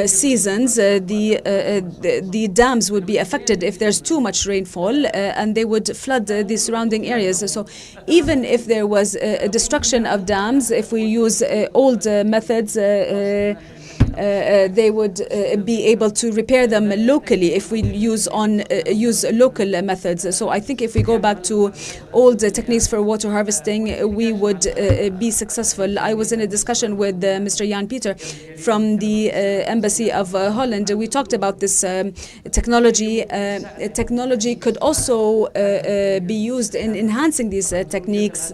seasons, the dams would be affected if there's too much rainfall, and they would flood the surrounding areas. So even if there was a destruction of dams, if we use old methods, they would be able to repair them locally if we use local methods. So I think if we go back to old techniques for water harvesting, we would be successful. I was in a discussion with Mr. Jan Peter from the Embassy of Holland. We talked about this technology. Technology could also be used in enhancing these techniques.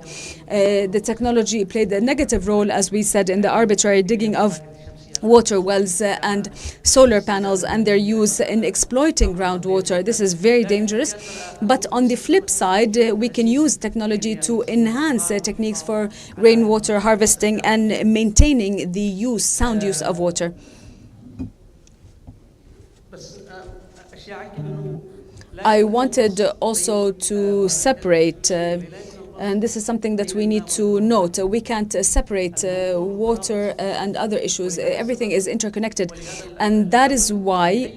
The technology played a negative role, as we said, in the arbitrary digging of water wells and solar panels and their use in exploiting groundwater. This is very dangerous. But on the flip side, we can use technology to enhance techniques for rainwater harvesting and maintaining the sound use of water. I wanted also to separate and this is something that we need to note. We can't separate water and other issues. Everything is interconnected. And that is why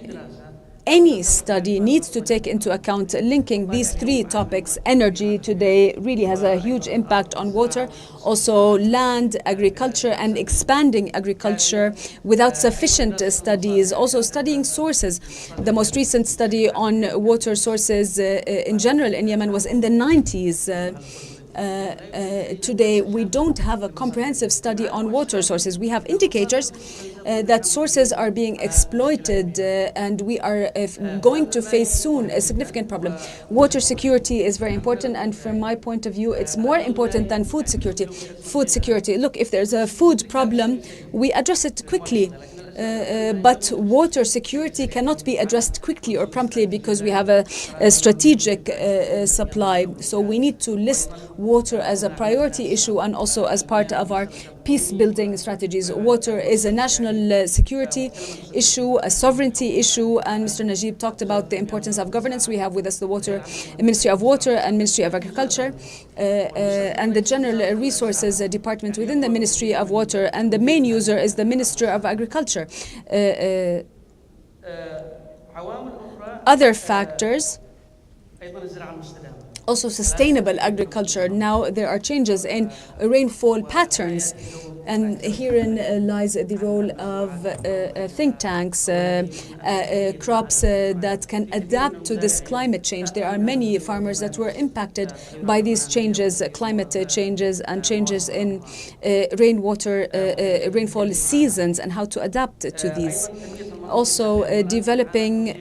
any study needs to take into account linking these three topics. Energy today really has a huge impact on water, also land, agriculture, and expanding agriculture without sufficient studies. Also studying sources. The most recent study on water sources in general in Yemen was in the 90s. Today, we don't have a comprehensive study on water sources. We have indicators that sources are being exploited, and we are going to face soon a significant problem. Water security is very important, and from my point of view, it's more important than food security. Food security, look, if there's a food problem, we address it quickly. But water security cannot be addressed quickly or promptly because we have a strategic supply. So we need to list water as a priority issue and also as part of our peace-building strategies. Water is a national security issue, a sovereignty issue, and Mr. Najib talked about the importance of governance. We have with us the Ministry of Water and Ministry of Agriculture and the General Resources Department within the Ministry of Water, and the main user is the Minister of Agriculture. Other factors, also sustainable agriculture. Now there are changes in rainfall patterns, and herein lies the role of think tanks, crops that can adapt to this climate change. There are many farmers that were impacted by these changes, climate changes and changes in rainfall seasons, and how to adapt to these. Also developing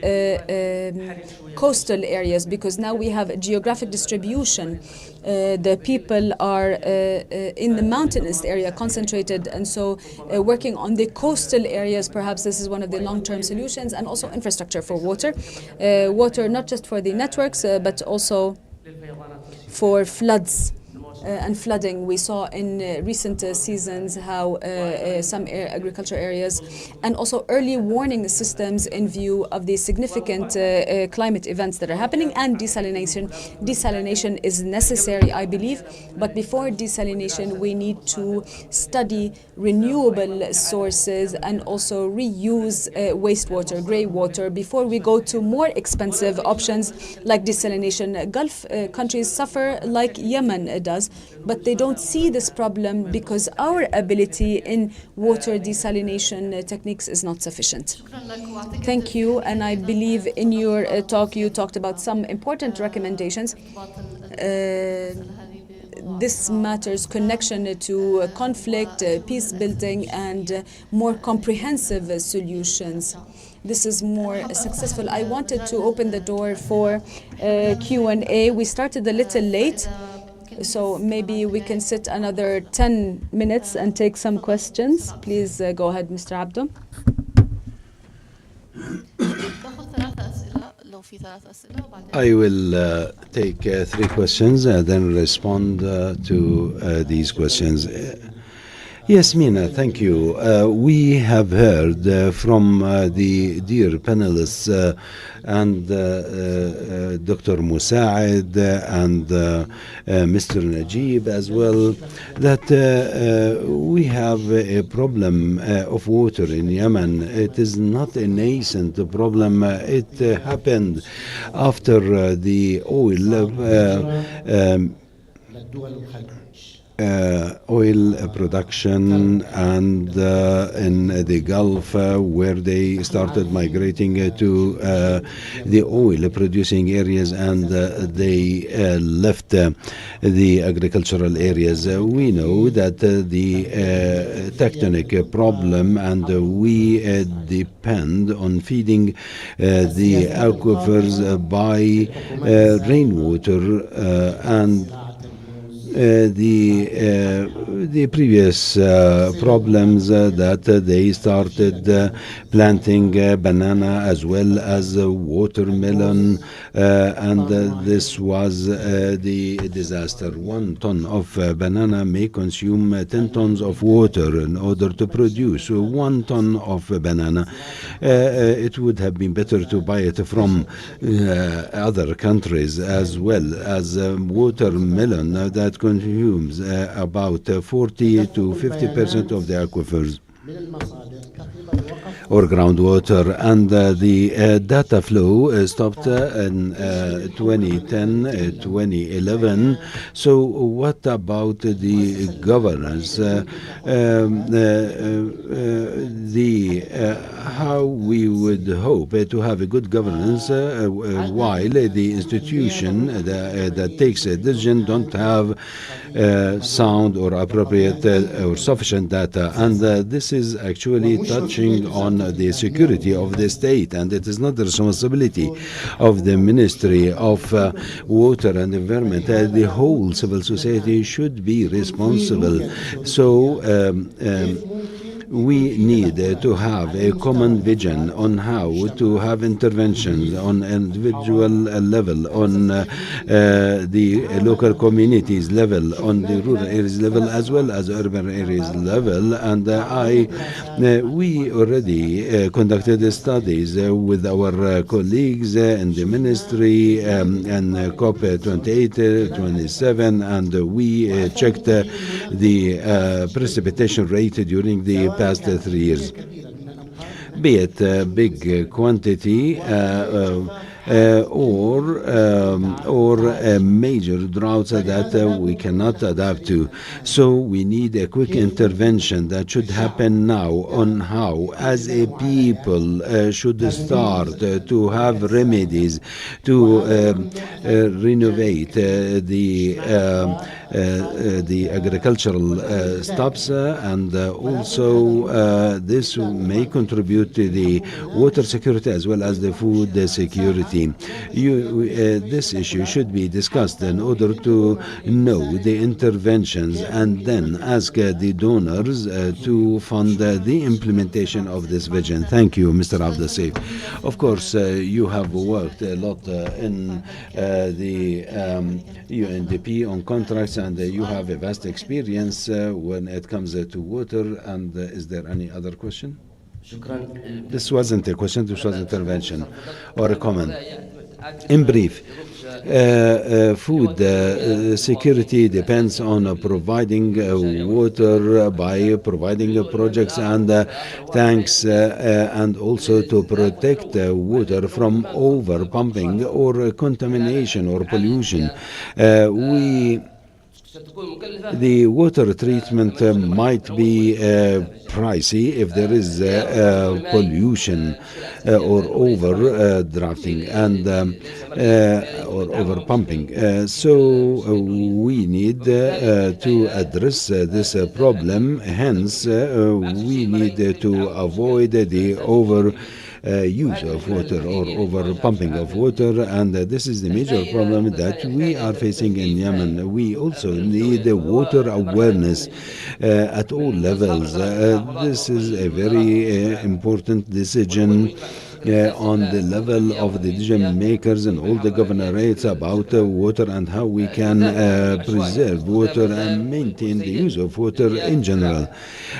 coastal areas, because now we have a geographic distribution. The people are in the mountainous area concentrated, and so working on the coastal areas, perhaps this is one of the long-term solutions, and also infrastructure for water. Water not just for the networks, but also for floods. and flooding. We saw in recent seasons how some agriculture areas, and also early warning systems in view of the significant climate events that are happening, and desalination. Desalination is necessary, I believe, but before desalination we need to study renewable sources and also reuse wastewater, grey water, before we go to more expensive options like desalination. Gulf countries suffer like Yemen does, but they don't see this problem because our ability in water desalination techniques is not sufficient. Thank you, and I believe in your talk you talked about some important recommendations. This matters connection to conflict, peace building, and more comprehensive solutions. This is more successful. I wanted to open the door for Q&A. We started a little late, so maybe we can sit another 10 minutes and take some questions. Please go ahead, Mr. Abdo. I will take 3 questions and then respond to these questions. Yes, Mina, thank you. We have heard from the dear panelists and Dr. Musa'id and Mr. Najib as well, that we have a problem of water in Yemen. It is not a nascent problem. It happened after the oil production and in the Gulf where they started migrating to the oil producing areas, and they left the agricultural areas. We know that the tectonic problem, and we depend on feeding the aquifers by rainwater, and the previous problems that they started planting banana as well as watermelon, and this was the disaster. 1 ton of banana may consume 10 tons of water in order to produce 1 ton of banana. It would have been better to buy it from other countries, as well as watermelon that consumes about 40 to 50% of the aquifers or groundwater, and the data flow stopped in 2010, 2011. So what about the governance? How we would hope to have a good governance while the institution that takes a decision don't have sound or appropriate or sufficient data, and this is actually touching on the security of the state, and it is not the responsibility of the Ministry of Water and Environment. The whole civil society should be responsible. So we need to have a common vision on how to have interventions on individual level, on the local communities level, on the rural areas level, as well as urban areas level. And we already conducted studies with our colleagues in the ministry and COP28, 27, and we checked the precipitation rate during the past 3 years, be it big quantity or major droughts that we cannot adapt to. So we need a quick intervention that should happen now on how, as a people, should start to have remedies to renovate the agricultural stops, and also this may contribute to the water security as well as the food security. This issue should be discussed in order to know the interventions, and then ask the donors to fund the implementation of this vision. Thank you, Mr. Abdasif. Of course, you have worked a lot in the UNDP on contracts and you have a vast experience when it comes to water. And is there any other question? This wasn't a question, this was intervention or a comment. In brief, food security depends on providing water by providing projects and tanks and also to protect water from over pumping or contamination or pollution. The water treatment might be pricey if there is pollution or over drafting and or over pumping. So we need to address this problem. Hence, we need to avoid the over use of water or over pumping of water, and this is the major problem that we are facing in Yemen. We also need water awareness at all levels. This is a very important decision on the level of the decision makers and all the governorates about water and how we can preserve water and maintain the use of water in general.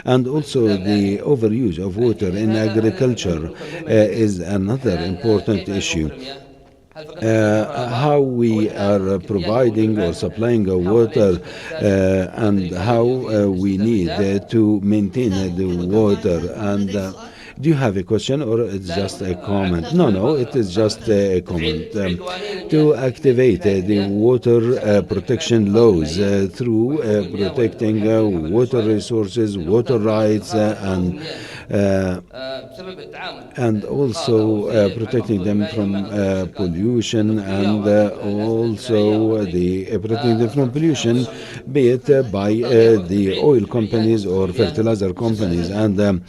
And also the overuse of water in agriculture is another important issue. How we are providing or supplying water and how we need to maintain the water. And do you have a question or it's just a comment? No, it is just a comment. To activate the water protection laws through protecting water resources, water rights, and also protecting them from pollution, and also protecting them from pollution, be it by the oil companies or fertilizer companies. And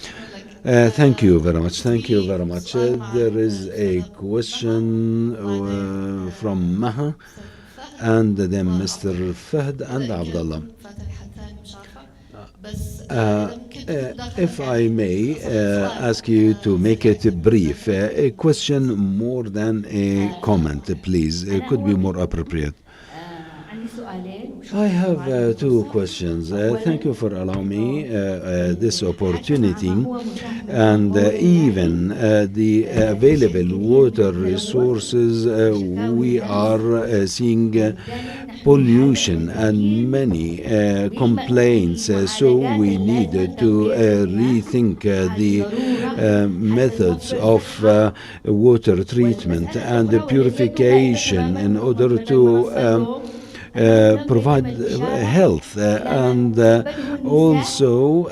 thank you very much. Thank you very much. There is a question from Maha, and then Mr. Fahd and Abdullah. If I may ask you to make it brief, a question more than a comment, please. It could be more appropriate. I have two questions. Thank you for allowing me this opportunity. And even the available water resources, we are seeing pollution and many complaints. So we need to rethink the methods of water treatment and the purification in order to provide health, and also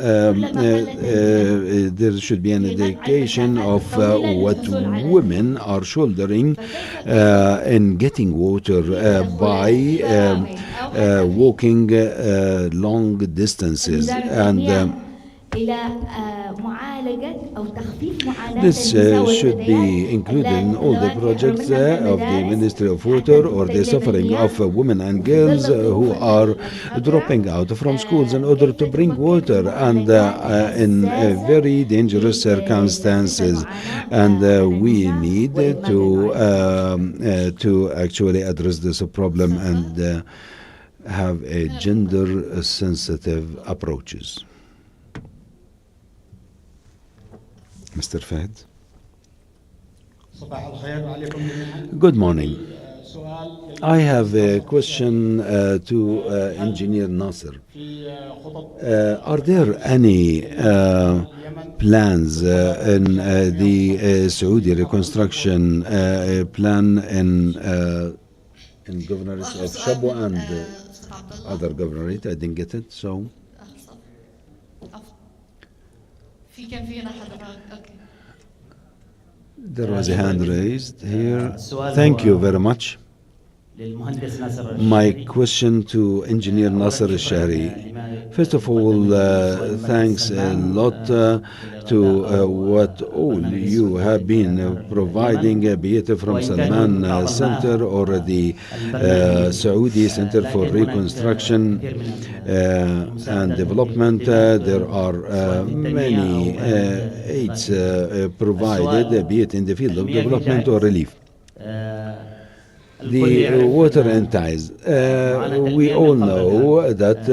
there should be an indication of what women are shouldering in getting water by walking long distances. And this should be included in all the projects of the Ministry of Water, or the suffering of women and girls who are dropping out from schools in order to bring water, and in very dangerous circumstances. And we need to actually address this problem and have a gender-sensitive approaches. Mr. Fahd. Good morning. I have a question to Engineer Nasser. Are there any plans in the Saudi reconstruction plan in governorates of Shabwa and other governorate? I didn't get it, so. There was a hand raised here. Thank you very much. My question to Engineer Nasser al-Shahri. First of all, thanks a lot to what all you have been providing, be it from Salman Center or the Saudi Center for Reconstruction and Development. There are many aids provided, be it in the field of development or relief. The water entice. We all know that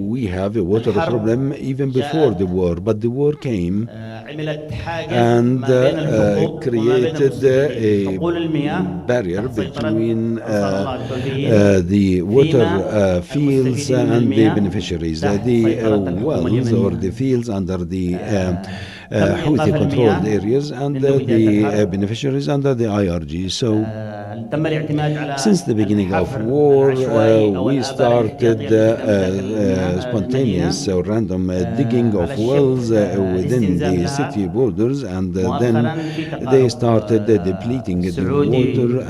we have a water problem even before the war, but the war came and created a barrier between the water fields and the beneficiaries. The wells or the fields under the Houthi-controlled areas and the beneficiaries under the IRG. So, since the beginning of war, we started spontaneous or random digging of wells within the city borders, and then they started depleting the water,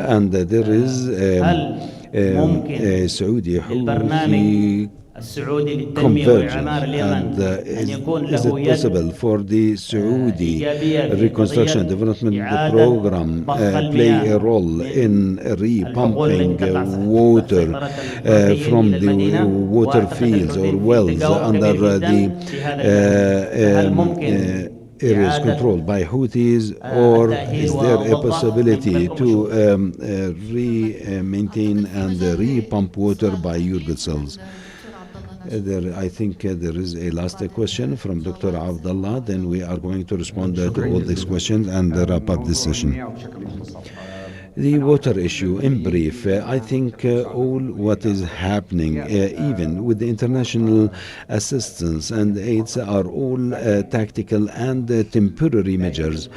and there is a Saudi Houthi convergence, and is it possible for the Saudi Reconstruction Development Program play a role in repumping water from the water fields or wells under the areas controlled by Houthis, or is there a possibility to maintain and repump water by your good selves? I think there is a last question from Dr. Abdullah. Then we are going to respond to all these questions and wrap up this session. The water issue, in brief, I think all what is happening, even with the international assistance and aids, are all tactical and temporary measures,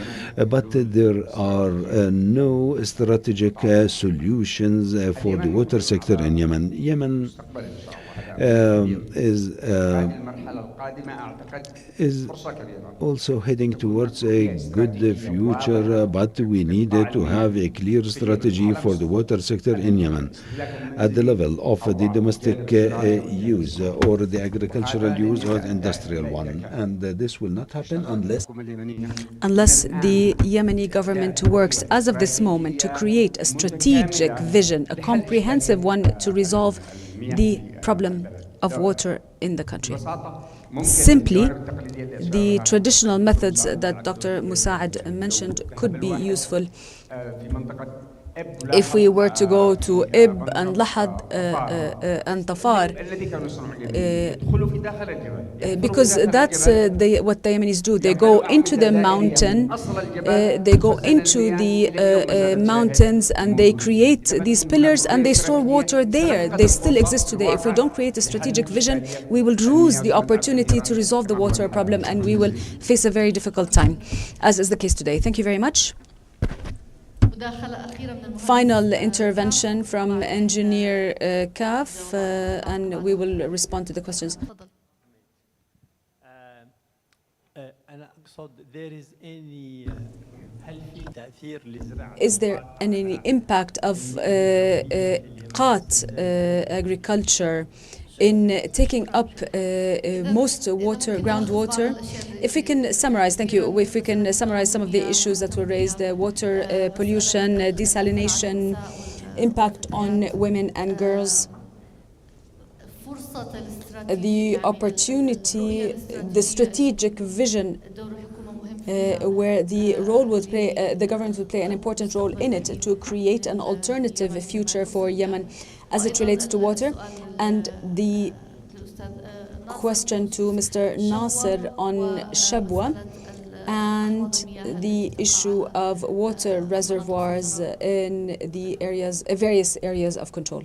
but there are no strategic solutions for the water sector in Yemen. Yemen is also heading towards a good future, but we need to have a clear strategy for the water sector in Yemen at the level of the domestic use or the agricultural use or the industrial one. And this will not happen unless the Yemeni government works as of this moment to create a strategic vision, a comprehensive one, to resolve the problem of water in the country. Simply, the traditional methods that Dr. Musa'ad mentioned could be useful. If we were to go to Ib and Lahad and Tafar, because that's what the Yemenis do. They go into the mountain, mountains, and they create these pillars and they store water there. They still exist today. If we don't create a strategic vision, we will lose the opportunity to resolve the water problem, and we will face a very difficult time, as is the case today. Thank you very much. Final intervention from Engineer Kaf, and we will respond to the questions. Is there any impact of qat agriculture in taking up most water, groundwater? If we can summarize, thank you, if we can summarize some of the issues that were raised, water pollution, desalination, impact on women and girls, the opportunity, the strategic vision, where the role would play, the government would play an important role in it to create an alternative future for Yemen as it relates to water, and the question to Mr. Nasser on Shabwa and the issue of water reservoirs in the areas, various areas of control.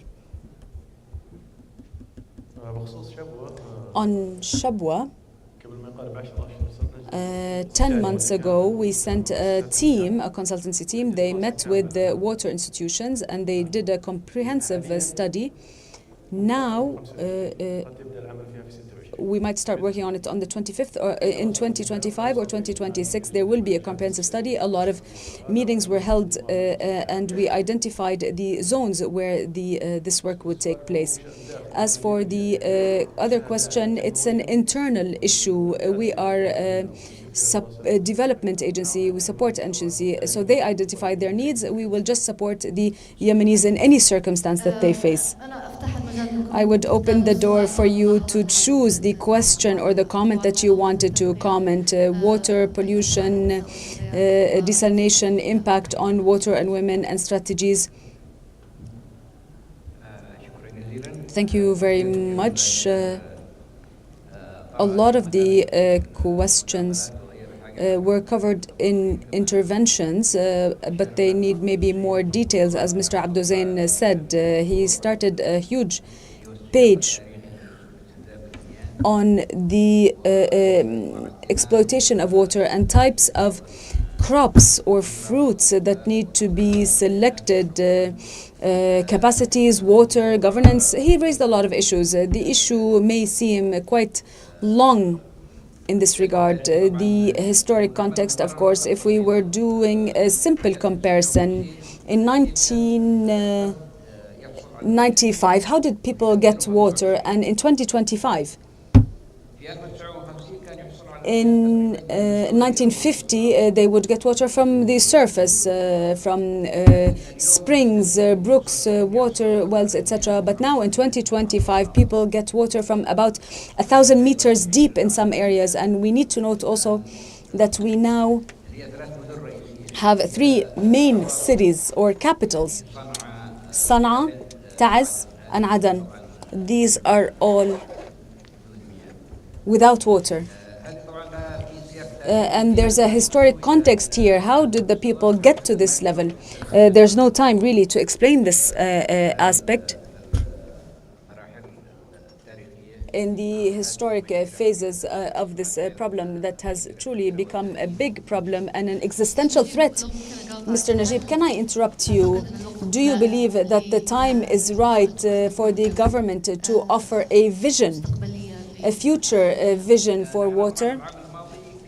On Shabwa, 10 months ago, we sent a team, a consultancy team. They met with the water institutions and they did a comprehensive study. Now, we might start working on it on the 25th or in 2025 or 2026. There will be a comprehensive study. A lot of meetings were held and we identified the zones where this work would take place. As for the other question, it's an internal issue. We are development agency, we support agency. So they identify their needs. We will just support the Yemenis in any circumstance that they face. I would open the door for you to choose the question or the comment that you wanted to comment. Water pollution, desalination, impact on water and women, and strategies. Thank you very much. A lot of the questions were covered in interventions, but they need maybe more details. As Mr. Abdouzain said, he started a huge page on the exploitation of water and types of crops or fruits that need to be selected, capacities, water, governance. He raised a lot of issues. The issue may seem quite long in this regard. The historic context, of course, if we were doing a simple comparison, in 1995, how did people get water? And in 2025, in 1950, they would get water from the surface, from springs, brooks, water wells, etc. But now in 2025, people get water from about 1,000 meters deep in some areas. And we need to note also that we now have 3 main cities or capitals: Sana'a, Taiz, and Aden. These are all without water. And there's a historic context here. How did the people get to this level? There's no time really to explain this aspect. In the historic phases of this problem that has truly become a big problem and an existential threat. Mr. Najib, can I interrupt you? Do you believe that the time is right for the government to offer a vision, a future vision for water?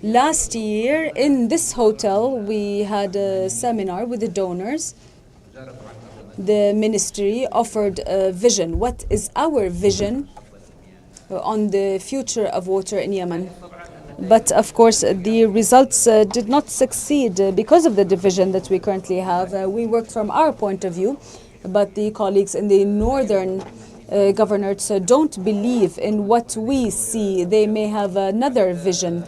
Last year, in this hotel, we had a seminar with the donors. The ministry offered a vision. What is our vision on the future of water in Yemen? But of course, the results did not succeed because of the division that we currently have. We worked from our point of view, but the colleagues in the northern governorates don't believe in what we see. They may have another vision.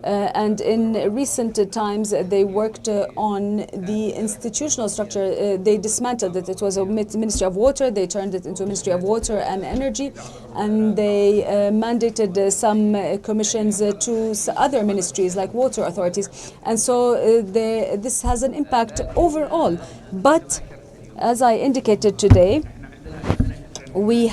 And in recent times, they worked on the institutional structure. They dismantled it. It was a Ministry of Water. They turned it into a Ministry of Water and Energy. And they mandated some commissions to other ministries like water authorities. And so this has an impact overall. But as I indicated today, we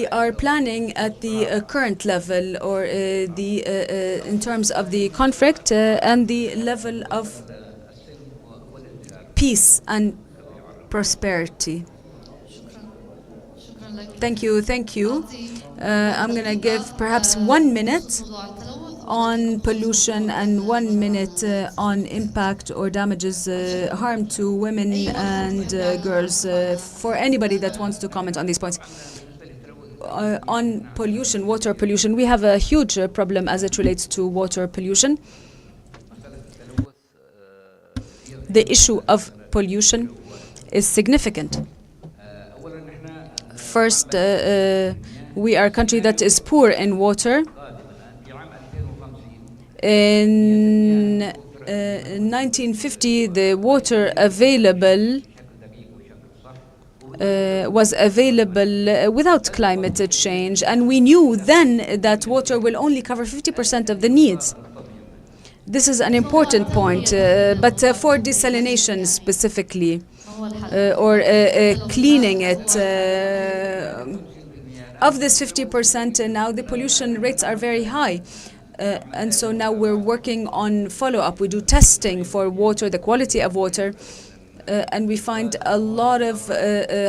are planning at the current level, or in terms of the conflict and the level of peace and prosperity. Thank you. I'm going to give perhaps 1 minute on pollution and 1 minute on impact or damages, harm to women and girls, for anybody that wants to comment on these points. On pollution, water pollution, we have a huge problem as it relates to water pollution. The issue of pollution is significant. First, we are a country that is poor in water. In 1950, the water available was available without climate change, and we knew then that water will only cover 50% of the needs. This is an important point, but for desalination specifically, or cleaning it, of this 50% now the pollution rates are very high. And so now we're working on follow-up. We do testing for water, the quality of water, and we find a lot of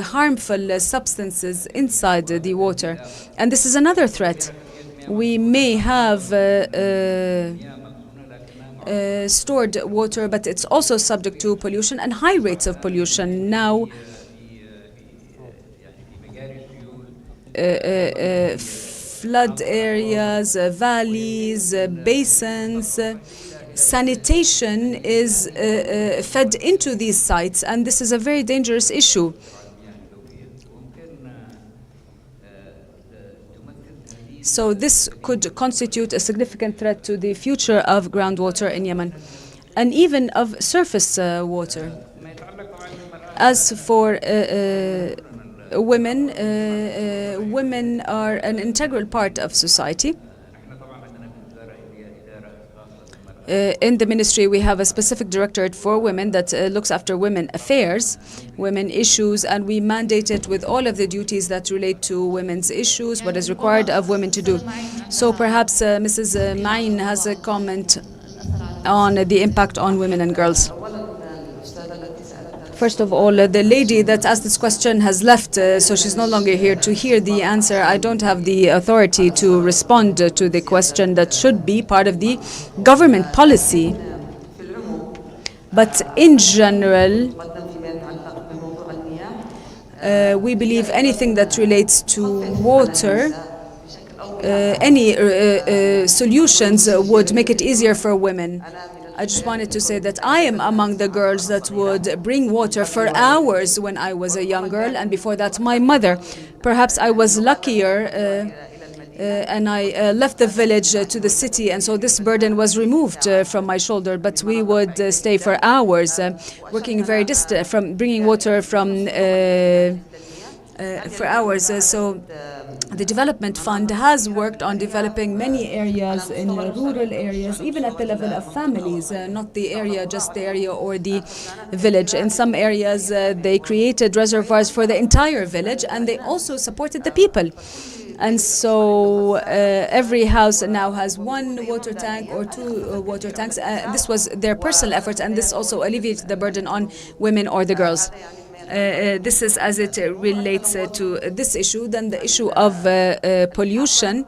harmful substances inside the water. And this is another threat. We may have stored water, but it's also subject to pollution and high rates of pollution. Now, flood areas, valleys, basins. Sanitation is fed into these sites, and this is a very dangerous issue. So this could constitute a significant threat to the future of groundwater in Yemen, and even of surface water. As for women, women are an integral part of society. In the ministry, we have a specific directorate for women that looks after women affairs, women issues, and we mandate it with all of the duties that relate to women's issues, what is required of women to do. So perhaps Mrs. Ma'in has a comment on the impact on women and girls. First of all, the lady that asked this question has left, so she's no longer here to hear the answer. I don't have the authority to respond to the question that should be part of the government policy. But in general, we believe anything that relates to water, any solutions would make it easier for women. I just wanted to say that I am among the girls that would bring water for hours when I was a young girl, and before that my mother. Perhaps I was luckier and I left the village to the city, and so this burden was removed from my shoulder, but we would stay for hours working very distant from bringing water from for hours. So the Development Fund has worked on developing many areas in rural areas, even at the level of families, not the area, just the area or the village. In some areas, they created reservoirs for the entire village, and they also supported the people. And so every house now has one water tank or two water tanks. This was their personal effort, and this also alleviated the burden on women or the girls. This is as it relates to this issue. Then the issue of pollution.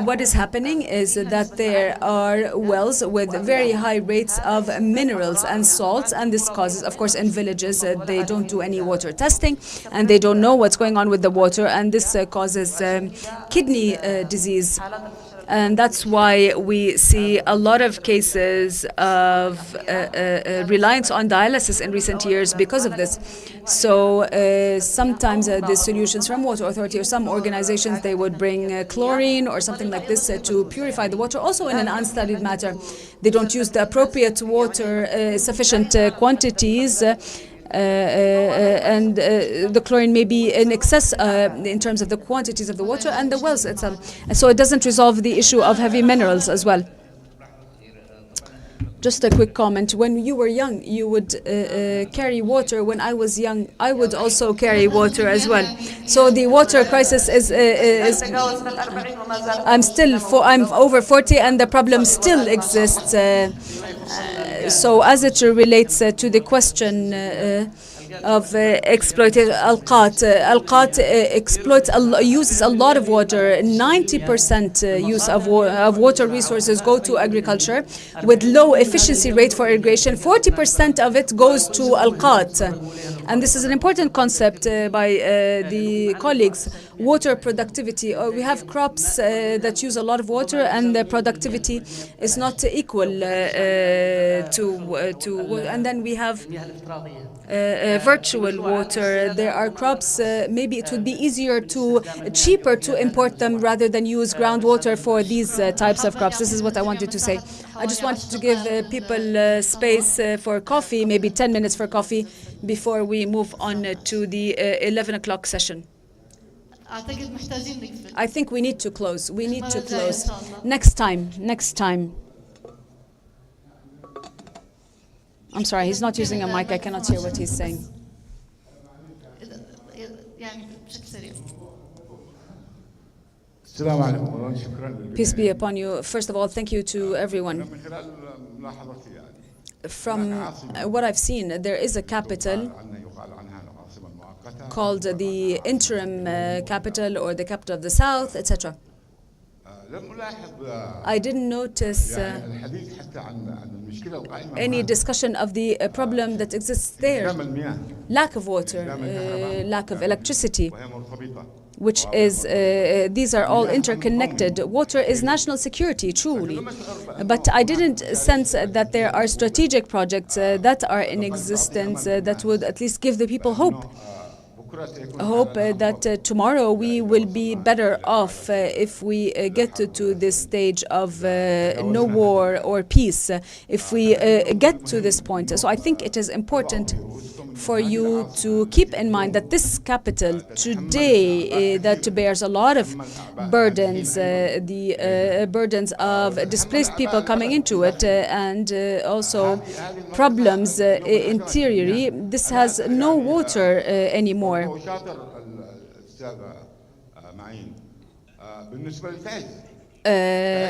What is happening is that there are wells with very high rates of minerals and salts, and this causes, of course, in villages, they don't do any water testing, and they don't know what's going on with the water, and this causes kidney disease. And that's why we see a lot of cases of reliance on dialysis in recent years because of this. So sometimes the solutions from Water Authority or some organizations, they would bring chlorine or something like this to purify the water, also in an unstudied matter. They don't use the appropriate water, sufficient quantities, and the chlorine may be in excess in terms of the quantities of the water and the wells itself. So it doesn't resolve the issue of heavy minerals as well. Just a quick comment. When you were young, you would carry water. When I was young, I would also carry water as well. So the water crisis is I'm over 40 and the problem still exists. So as it relates to the question of exploitation, Al-Qat uses a lot of water. 90% use of water resources go to agriculture with low efficiency rate for irrigation. 40% of it goes to Al-Qat. And this is an important concept by the colleagues. Water productivity. We have crops that use a lot of water, and the productivity is not equal and then we have virtual water. There are crops, maybe it would be cheaper to import them rather than use groundwater for these types of crops. This is what I wanted to say. I just wanted to give people space for coffee, maybe 10 minutes for coffee before we move on to the 11 o'clock session. I think we need to close. We need to close. Next time. I'm sorry, he's not using a mic. I cannot hear what he's saying. Peace be upon you. First of all, thank you to everyone. From what I've seen, there is a capital called the interim capital or the capital of the south, etc. I didn't notice any discussion of the problem that exists there. Lack of water, lack of electricity, which is, these are all interconnected. Water is national security, truly. But I didn't sense that there are strategic projects that are in existence that would at least give the people hope. Hope that tomorrow we will be better off if we get to this stage of no war or peace, if we get to this point. So I think it is important for you to keep in mind that this capital today that bears a lot of burdens, the burdens of displaced people coming into it, and also problems interiorly, this has no water anymore.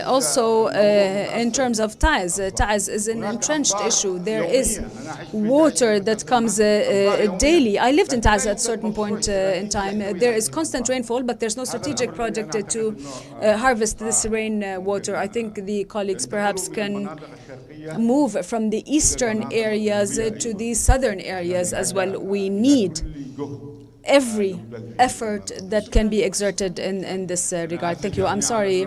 Also, in terms of Taiz, Taiz is an entrenched issue. There is water that comes daily. I lived in Taiz at a certain point in time. There is constant rainfall, but there's no strategic project to harvest this rain water. I think the colleagues perhaps can move from the eastern areas to the southern areas as well. We need every effort that can be exerted in this regard. Thank you. I'm sorry.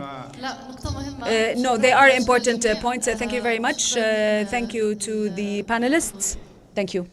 No, they are important points. Thank you very much. Thank you to the panelists. Thank you.